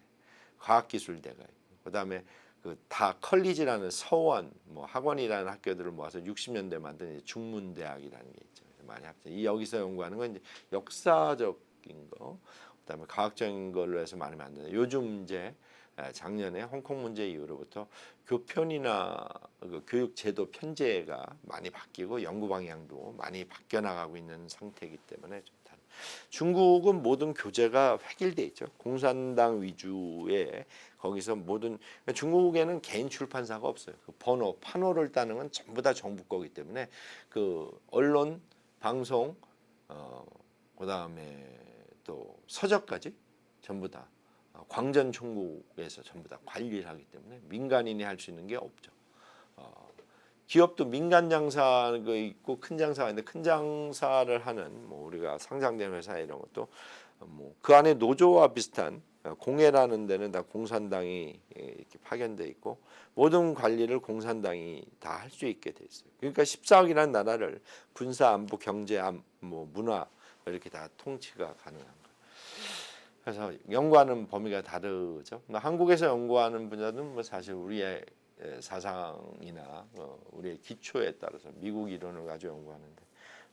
과학기술대가 있고, 그다음에 그 다 컬리지라는 서원 뭐 학원이라는 학교들을 모아서 60년대 만든 중문대학이라는 게 있죠. 많이 합쳐. 여기서 연구하는 건 이제 역사적인 거, 그다음에 과학적인 걸로 해서 많이 만드는. 요즘 이제 작년에 홍콩 문제 이후로부터 교편이나 그 교육 제도 편제가 많이 바뀌고 연구 방향도 많이 바뀌어 나가고 있는 상태이기 때문에 좀 다른. 중국은 모든 교재가 획일돼 있죠. 공산당 위주의 거기서 모든 중국에는 개인 출판사가 없어요. 그 판호를 따는 건 전부 다 정부 거기 때문에 그 언론, 방송, 그다음에 또 서적까지 전부 다 광전 총국에서 전부 다 관리를 하기 때문에 민간인이 할 수 있는 게 없죠. 기업도 민간 장사가 있고 큰 장사가 있는데 큰 장사를 하는 뭐 우리가 상장된 회사 이런 것도 뭐 그 안에 노조와 비슷한 공회라는 데는 다 공산당이 이렇게 파견돼 있고 모든 관리를 공산당이 다 할 수 있게 돼 있어요. 그러니까 14억이라는 나라를 군사, 안보, 경제, 뭐 문화 이렇게 다 통치가 가능한 거예요. 그래서 연구하는 범위가 다르죠. 한국에서 연구하는 분야는 뭐 사실 우리의 사상이나 우리의 기초에 따라서 미국 이론을 가지고 연구하는데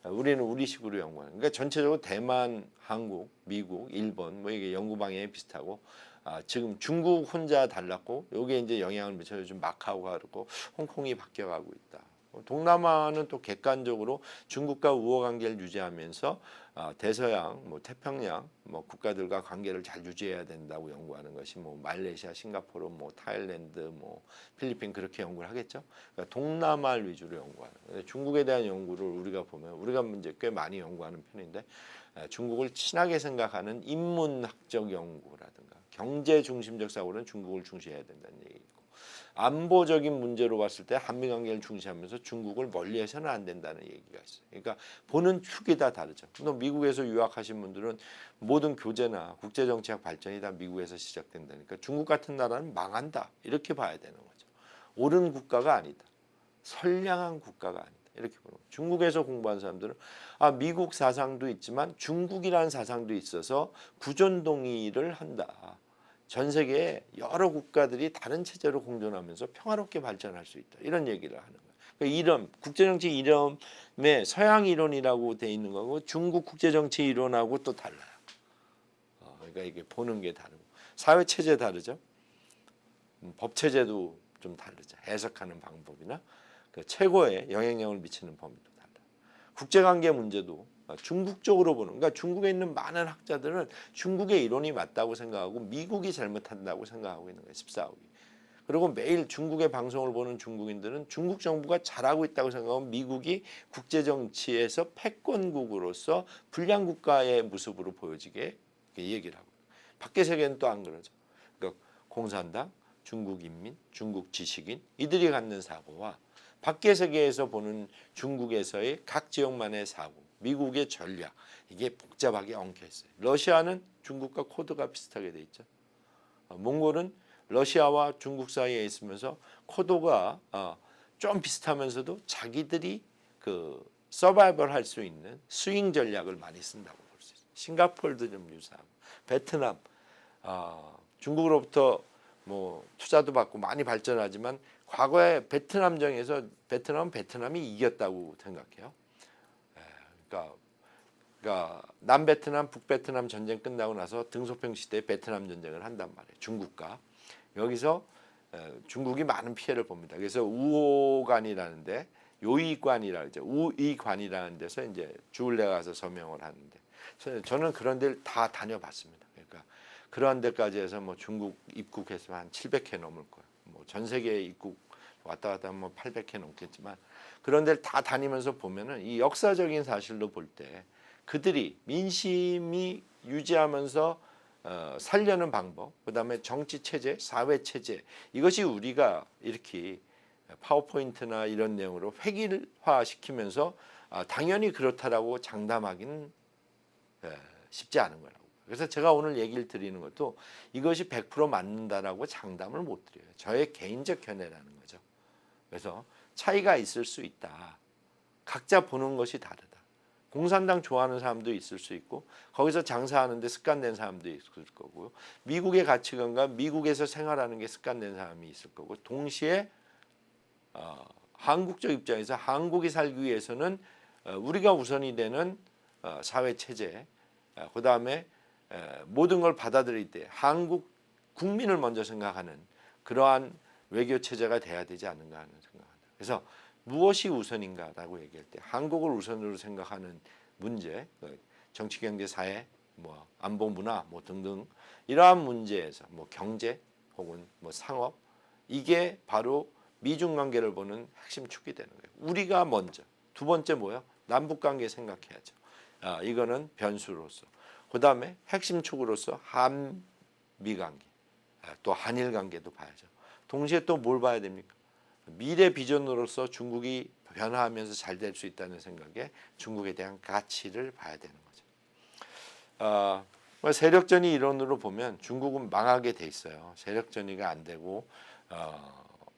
우리는 우리식으로 연구하는. 그러니까 전체적으로 대만, 한국, 미국, 일본 뭐 이게 연구 방향이 비슷하고 지금 중국 혼자 달랐고 요게 이제 영향을 미쳐서 요즘 마카오가 그렇고 홍콩이 바뀌어가고 있다. 동남아는 또 객관적으로 중국과 우호 관계를 유지하면서 대서양, 뭐 태평양, 뭐 국가들과 관계를 잘 유지해야 된다고 연구하는 것이 뭐 말레이시아, 싱가포르, 뭐 타일랜드, 뭐 필리핀 그렇게 연구를 하겠죠. 그러니까 동남아를 위주로 연구하는. 중국에 대한 연구를 우리가 보면 우리가 이제 꽤 많이 연구하는 편인데 중국을 친하게 생각하는 인문학적 연구라든가 경제 중심적 사고는 중국을 중시해야 된다는 얘기고. 안보적인 문제로 봤을 때 한미 관계를 중시하면서 중국을 멀리해서는 안 된다는 얘기가 있어요. 그러니까 보는 축이 다 다르죠. 또 미국에서 유학하신 분들은 모든 교제나 국제정치학 발전이 다 미국에서 시작된다니까 중국 같은 나라는 망한다 이렇게 봐야 되는 거죠. 옳은 국가가 아니다. 선량한 국가가 아니다. 이렇게 보는 거예요. 중국에서 공부한 사람들은 미국 사상도 있지만 중국이라는 사상도 있어서 구존동의를 한다. 전 세계에 여러 국가들이 다른 체제로 공존하면서 평화롭게 발전할 수 있다. 이런 얘기를 하는 거예요. 그러니까 이름, 국제정치 이름에 서양 이론이라고 돼 있는 거고 중국 국제정치 이론하고 또 달라요. 그러니까 이게 보는 게 다르고 사회 체제 다르죠. 법 체제도 좀 다르죠. 해석하는 방법이나 그 최고의 영향력을 미치는 범위도 달라. 국제관계 문제도 중국적으로 보는. 그러니까 중국에 있는 많은 학자들은 중국의 이론이 맞다고 생각하고 미국이 잘못한다고 생각하고 있는 거예요. 14억이. 그리고 매일 중국의 방송을 보는 중국인들은 중국 정부가 잘하고 있다고 생각하고 미국이 국제정치에서 패권국으로서 불량 국가의 모습으로 보여지게 얘기를 하고. 밖의 세계는 또 안 그러죠. 그러니까 공산당, 중국 인민, 중국 지식인 이들이 갖는 사고와 밖의 세계에서 보는 중국에서의 각 지역만의 사고, 미국의 전략 이게 복잡하게 엉켜 있어요. 러시아는 중국과 코드가 비슷하게 돼 있죠. 몽골은 러시아와 중국 사이에 있으면서 코드가 좀 비슷하면서도 자기들이 그 서바이벌 할 수 있는 스윙 전략을 많이 쓴다고 볼 수 있어요. 싱가포르도 좀 유사하고 베트남 중국으로부터 뭐 투자도 받고 많이 발전하지만 과거에 베트남전에서 베트남이 이겼다고 생각해요. 그러니까 남베트남, 북베트남 전쟁 끝나고 나서 등소평 시대에 베트남 전쟁을 한단 말이에요. 중국과 여기서 중국이 많은 피해를 봅니다. 그래서 우호관이라는데 요이관이라 그러죠. 우이관이라는 데서 이제 주울레 가서 서명을 하는데 저는 그런 데를 다 다녀봤습니다. 그러니까 그런 데까지 해서 뭐 중국 입국해서 한 700회 넘을 거예요. 뭐 전 세계 입국 왔다 갔다 하면 800회 넘겠지만 그런 데를 다 다니면서 보면은 이 역사적인 사실로 볼 때 그들이 민심이 유지하면서 살려는 방법, 그다음에 정치 체제, 사회 체제 이것이 우리가 이렇게 파워포인트나 이런 내용으로 획일화 시키면서 당연히 그렇다라고 장담하기는 쉽지 않은 거라고. 그래서 제가 오늘 얘기를 드리는 것도 이것이 100% 맞는다라고 장담을 못 드려요. 저의 개인적 견해라는 거죠. 그래서 차이가 있을 수 있다. 각자 보는 것이 다르다. 공산당 좋아하는 사람도 있을 수 있고 거기서 장사하는데 습관된 사람도 있을 거고요. 미국의 가치관과 미국에서 생활하는 게 습관된 사람이 있을 거고 동시에 한국적 입장에서 한국이 살기 위해서는 우리가 우선이 되는 사회 체제 그다음에 모든 걸 받아들일 때 한국 국민을 먼저 생각하는 그러한 외교 체제가 돼야 되지 않는가 하는 생각합니다. 그래서 무엇이 우선인가라고 얘기할 때 한국을 우선으로 생각하는 문제, 정치, 경제, 사회, 뭐 안보, 문화, 뭐 등등 이러한 문제에서 뭐 경제 혹은 뭐 상업 이게 바로 미중 관계를 보는 핵심 축이 되는 거예요. 우리가 먼저 두 번째 뭐요? 남북 관계 생각해야죠. 이거는 변수로서 그 다음에 핵심 축으로서 한미 관계, 또 한일 관계도 봐야죠. 동시에 또 뭘 봐야 됩니까? 미래 비전으로서 중국이 변화하면서 잘 될 수 있다는 생각에 중국에 대한 가치를 봐야 되는 거죠. 세력전이 이론으로 보면 중국은 망하게 돼 있어요. 세력전이가 안 되고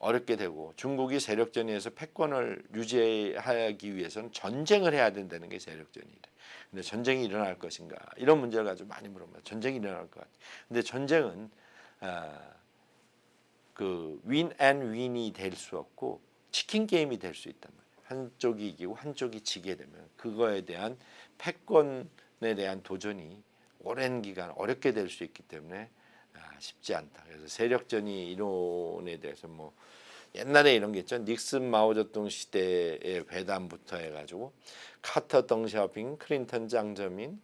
어렵게 되고 중국이 세력전에서 패권을 유지하기 위해서는 전쟁을 해야 된다는 게 세력전이래. 근데 전쟁이 일어날 것인가 이런 문제를 가지고 많이 물어봅니다. 전쟁이 일어날 것 같아요. 근데 전쟁은 그 윈 앤 윈이 될 수 없고 치킨 게임이 될 수 있단 말이에요. 한쪽이 이기고 한쪽이 지게 되면 그거에 대한 패권에 대한 도전이 오랜 기간 어렵게 될 수 있기 때문에 쉽지 않다. 그래서 세력전이 이론에 대해서 뭐 옛날에 이런 게 있죠. 닉슨 마오쩌둥 시대의 회담부터 해가지고 카터 덩샤오핑, 클린턴 장저민,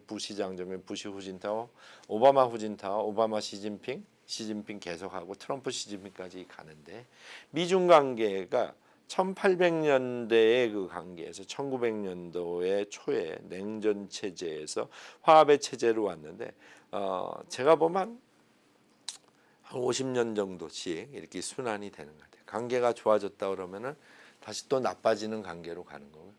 부시 장저민, 부시 후진타오, 오바마 후진타오, 오바마 시진핑, 시진핑 계속하고 트럼프 시진핑까지 가는데 미중 관계가 1800년대의 그 관계에서 1900년도의 초에 냉전 체제에서 화합의 체제로 왔는데 제가 보면 한 50년 정도씩 이렇게 순환이 되는 것 같아요. 관계가 좋아졌다 그러면은 다시 또 나빠지는 관계로 가는 거고요.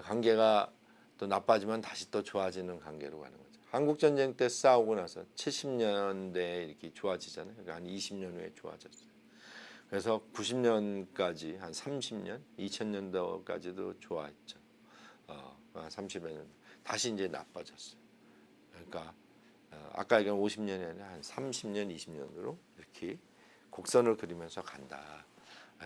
관계가 또 나빠지면 다시 또 좋아지는 관계로 가는 거죠. 한국 전쟁 때 싸우고 나서 70년대에 이렇게 좋아지잖아요. 그러니까 한 20년 후에 좋아졌어요. 그래서 90년까지 한 30년, 2000년도까지도 좋아했죠. 30여 년 다시 이제 나빠졌어요. 그러니까 아까 얘기한 50년이 아니라 한 30년, 20년으로 이렇게 곡선을 그리면서 간다.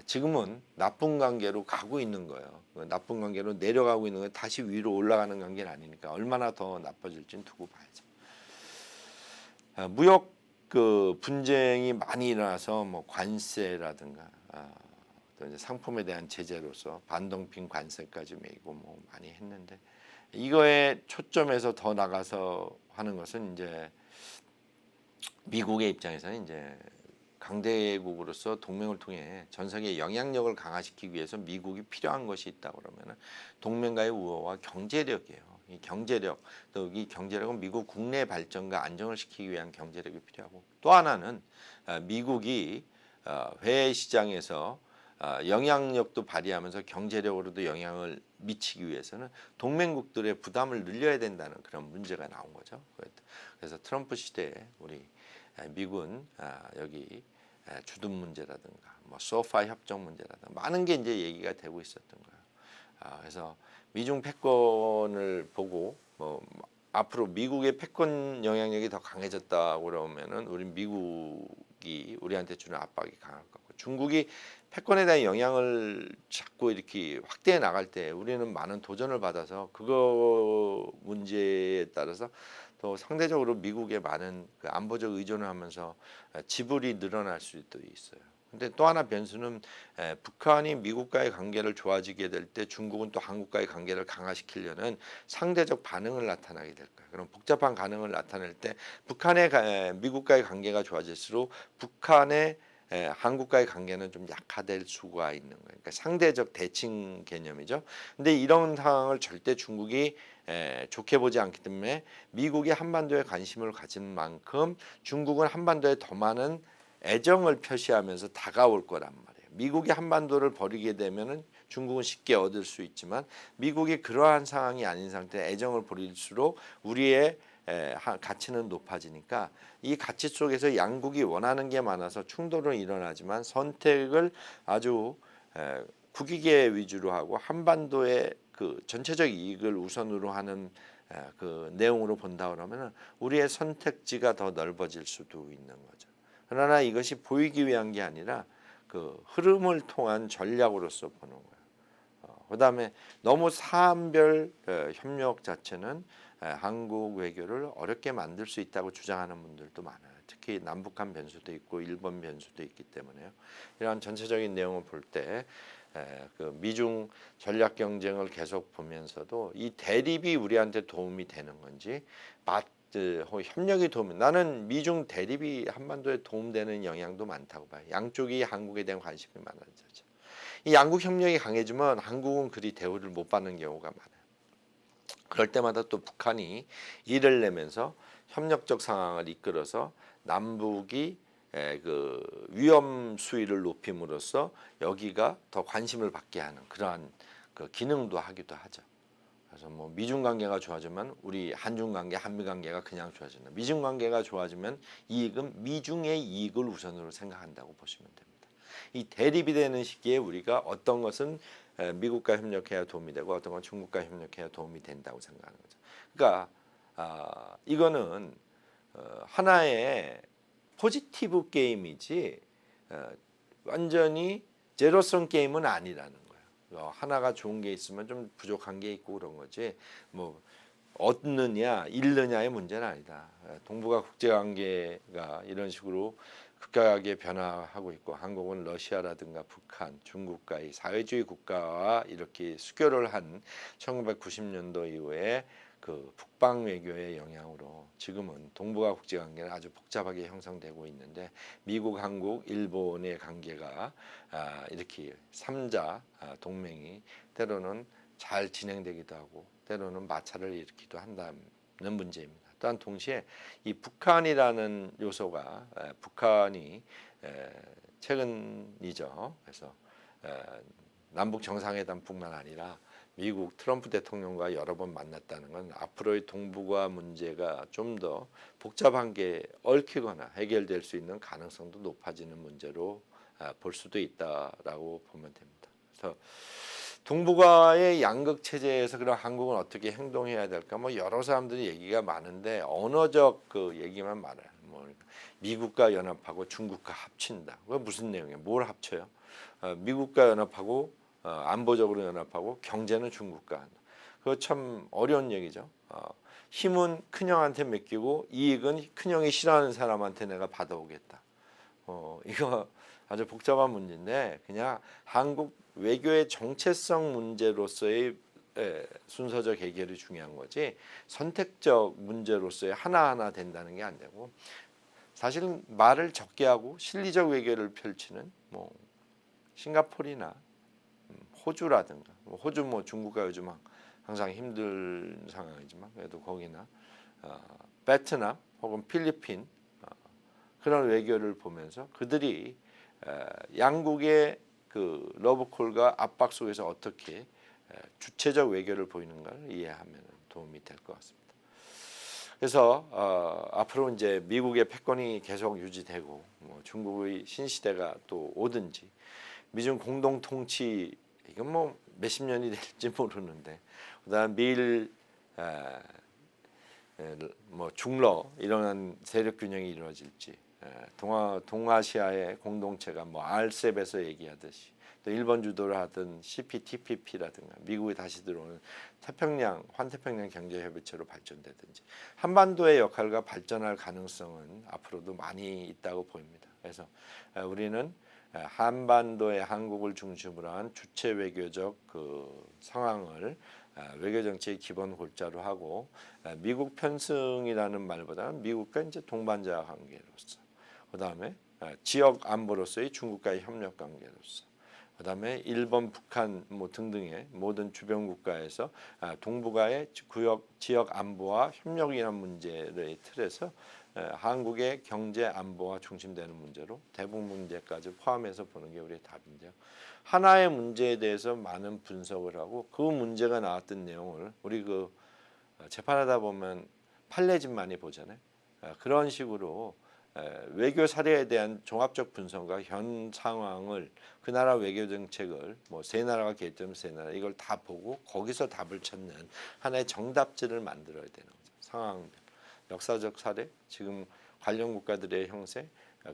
지금은 나쁜 관계로 가고 있는 거예요. 나쁜 관계로 내려가고 있는 거예요. 다시 위로 올라가는 관계는 아니니까 얼마나 더 나빠질지는 두고 봐야죠. 무역 그 분쟁이 많이 일어나서 뭐 관세라든가 또 이제 상품에 대한 제재로서 반동핑 관세까지 매기고 뭐 많이 했는데 이거에 초점에서 더 나가서 하는 것은 이제 미국의 입장에서는 이제 강대국으로서 동맹을 통해 전 세계의 영향력을 강화시키기 위해서 미국이 필요한 것이 있다 그러면은 동맹과의 우호와 경제력이에요. 이 경제력, 또 이 경제력은 미국 국내 발전과 안정을 시키기 위한 경제력이 필요하고 또 하나는 미국이 해외 시장에서 영향력도 발휘하면서 경제력으로도 영향을 미치기 위해서는 동맹국들의 부담을 늘려야 된다는 그런 문제가 나온 거죠. 그래서 트럼프 시대에 우리 미군 여기 주둔 문제라든가 뭐 소파 협정 문제라든가 많은 게 이제 얘기가 되고 있었던 거예요. 그래서 미중 패권을 보고 뭐 앞으로 미국의 패권 영향력이 더 강해졌다 그러면은 우리 미국이 우리한테 주는 압박이 강할 거고 중국이 패권에 대한 영향을 자꾸 이렇게 확대해 나갈 때 우리는 많은 도전을 받아서 그거 문제에 따라서 또 상대적으로 미국에 많은 그 안보적 의존을 하면서 지불이 늘어날 수도 있어요. 근데 또 하나 변수는 북한이 미국과의 관계를 좋아지게 될 때 중국은 또 한국과의 관계를 강화시키려는 상대적 반응을 나타나게 될 거예요. 그럼 복잡한 반응을 나타낼 때 북한의 미국과의 관계가 좋아질수록 북한의 한국과의 관계는 좀 약화될 수가 있는 거예요. 그러니까 상대적 대칭 개념이죠. 근데 이런 상황을 절대 중국이 좋게 보지 않기 때문에 미국이 한반도에 관심을 가진 만큼 중국은 한반도에 더 많은 애정을 표시하면서 다가올 거란 말이에요. 미국이 한반도를 버리게 되면은 중국은 쉽게 얻을 수 있지만 미국이 그러한 상황이 아닌 상태에 애정을 버릴수록 우리의 가치는 높아지니까 이 가치 속에서 양국이 원하는 게 많아서 충돌은 일어나지만 선택을 아주 국익의 위주로 하고 한반도의 그 전체적 이익을 우선으로 하는 그 내용으로 본다 그러면은 우리의 선택지가 더 넓어질 수도 있는 거죠. 그러나 이것이 보이기 위한 게 아니라 그 흐름을 통한 전략으로서 보는 거예요. 그다음에 너무 사안별 협력 자체는 한국 외교를 어렵게 만들 수 있다고 주장하는 분들도 많아요. 특히 남북한 변수도 있고 일본 변수도 있기 때문에요. 이러한 전체적인 내용을 볼 때 그 미중 전략 경쟁을 계속 보면서도 이 대립이 우리한테 도움이 되는 건지 협력이 도움. 나는 미중 대립이 한반도에 도움되는 영향도 많다고 봐요. 양쪽이 한국에 대한 관심이 많아졌죠. 이 양국 협력이 강해지면 한국은 그리 대우를 못 받는 경우가 많아요. 그럴 때마다 또 북한이 일을 내면서 협력적 상황을 이끌어서 남북이 그 위험 수위를 높임으로써 여기가 더 관심을 받게 하는 그러한 그 기능도 하기도 하죠. 그래서 뭐 미중 관계가 좋아지면 우리 한중 관계, 한미 관계가 그냥 좋아진다. 미중 관계가 좋아지면 이익은 미중의 이익을 우선으로 생각한다고 보시면 됩니다. 이 대립이 되는 시기에 우리가 어떤 것은 미국과 협력해야 도움이 되고 어떤 건 중국과 협력해야 도움이 된다고 생각하는 거죠. 그러니까 이거는 하나의 포지티브 게임이지 완전히 제로섬 게임은 아니라는 거예요. 하나가 좋은 게 있으면 좀 부족한 게 있고 그런 거지. 뭐 얻느냐 잃느냐의 문제는 아니다. 동북아 국제 관계가 이런 식으로 급격하게 변화하고 있고 한국은 러시아라든가 북한, 중국과 이 사회주의 국가와 이렇게 수교를 한 1990년도 이후에 그 북방 외교의 영향으로 지금은 동북아 국제 관계는 아주 복잡하게 형성되고 있는데 미국, 한국, 일본의 관계가 이렇게 삼자 동맹이 때로는 잘 진행되기도 하고 때로는 마찰을 일으키기도 한다는 문제입니다. 또한 동시에 이 북한이라는 요소가 북한이 최근이죠. 그래서 남북 정상회담뿐만 아니라 미국 트럼프 대통령과 여러 번 만났다는 건 앞으로의 동북아 문제가 좀 더 복잡한 게 얽히거나 해결될 수 있는 가능성도 높아지는 문제로 볼 수도 있다라고 보면 됩니다. 그래서 동북아의 양극 체제에서 그럼 한국은 어떻게 행동해야 될까? 뭐 여러 사람들이 얘기가 많은데 언어적 그 얘기만 많아요. 뭐 미국과 연합하고 중국과 합친다. 그게 무슨 내용이에요? 뭘 합쳐요? 미국과 연합하고 안보적으로 연합하고 경제는 중국과 한다. 그거 참 어려운 얘기죠. 힘은 큰형한테 맡기고 이익은 큰형이 싫어하는 사람한테 내가 받아오겠다. 이거 아주 복잡한 문제인데 그냥 한국 외교의 정체성 문제로서의 순서적 해결이 중요한 거지 선택적 문제로서의 하나하나 된다는 게 안 되고 사실 말을 적게 하고 실리적 외교를 펼치는 뭐 싱가포르나 호주라든가 호주 뭐 중국과 요즘 항상 힘든 상황이지만 그래도 거기나 베트남 혹은 필리핀 그런 외교를 보면서 그들이 양국의 그 러브콜과 압박 속에서 어떻게 주체적 외교를 보이는가를 이해하면 도움이 될 것 같습니다. 그래서 앞으로 이제 미국의 패권이 계속 유지되고 뭐 중국의 신시대가 또 오든지 미중 공동 통치 이건 뭐 몇십 년이 될지 모르는데 그다음 미일 뭐 중러 이런 세력 균형이 이루어질지 동아시아의 공동체가 뭐 RCEP에서 얘기하듯이 또 일본 주도를 하던 CPTPP라든가 미국이 다시 들어오는 태평양 환태평양 경제협의체로 발전되든지 한반도의 역할과 발전할 가능성은 앞으로도 많이 있다고 보입니다. 그래서 우리는 한반도의 한국을 중심으로 한 주체 외교적 그 상황을 외교 정책의 기본 골자로 하고 미국 편승이라는 말보다는 미국과 이제 동반자 관계로서 그다음에 지역 안보로서의 중국과의 협력 관계로서 그다음에 일본, 북한 뭐 등등의 모든 주변 국가에서 동북아의 구역 지역 안보와 협력이라는 문제의 틀에서 한국의 경제 안보와 중심되는 문제로 대북 문제까지 포함해서 보는 게 우리의 답인데요. 하나의 문제에 대해서 많은 분석을 하고 그 문제가 나왔던 내용을 우리 그 재판하다 보면 판례집 많이 보잖아요. 그런 식으로 외교 사례에 대한 종합적 분석과 현 상황을 그 나라 외교 정책을 뭐 세 나라가 개점 세 나라 이걸 다 보고 거기서 답을 찾는 하나의 정답지를 만들어야 되는 거죠. 상황별, 역사적 사례, 지금 관련 국가들의 형세,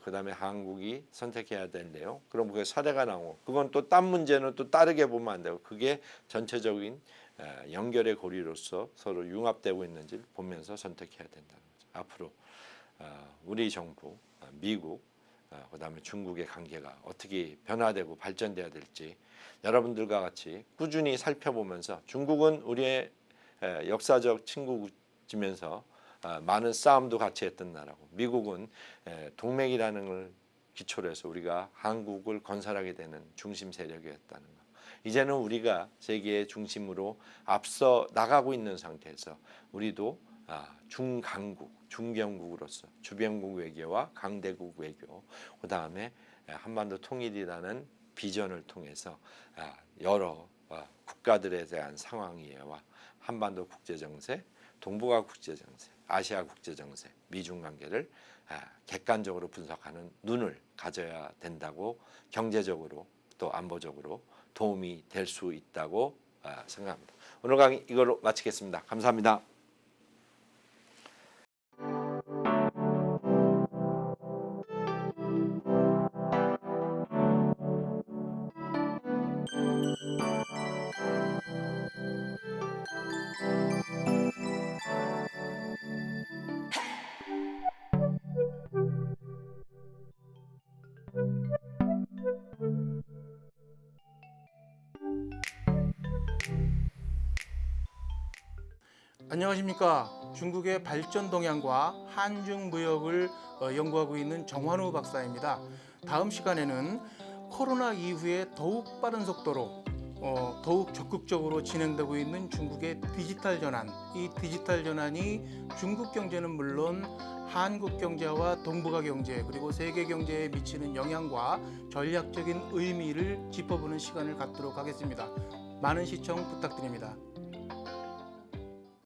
그다음에 한국이 선택해야 될 내용. 그럼 그 사례가 나오고 그건 또 딴 문제는 또 다르게 보면 안 되고 그게 전체적인 연결의 고리로서 서로 융합되고 있는지를 보면서 선택해야 된다는 거죠. 앞으로 우리 정부, 미국, 그다음에 중국의 관계가 어떻게 변화되고 발전돼야 될지 여러분들과 같이 꾸준히 살펴보면서 중국은 우리의 역사적 친구지면서 많은 싸움도 같이 했던 나라고 미국은 동맹이라는 걸 기초로 해서 우리가 한국을 건설하게 되는 중심 세력이었다는 거. 이제는 우리가 세계의 중심으로 앞서 나가고 있는 상태에서 우리도 중강국, 중견국으로서 주변국 외교와 강대국 외교, 그 다음에 한반도 통일이라는 비전을 통해서 여러 국가들에 대한 상황 이해와 한반도 국제 정세, 동북아 국제 정세, 아시아 국제 정세, 미중 관계를 객관적으로 분석하는 눈을 가져야 된다고 경제적으로 또 안보적으로 도움이 될 수 있다고 생각합니다. 오늘 강의 이걸로 마치겠습니다. 감사합니다. 안녕하십니까. 중국의 발전 동향과 한중 무역을 연구하고 있는 정환우 박사입니다. 다음 시간에는 코로나 이후에 더욱 빠른 속도로 더욱 적극적으로 진행되고 있는 중국의 디지털 전환, 이 디지털 전환이 중국 경제는 물론 한국 경제와 동북아 경제 그리고 세계 경제에 미치는 영향과 전략적인 의미를 짚어보는 시간을 갖도록 하겠습니다. 많은 시청 부탁드립니다.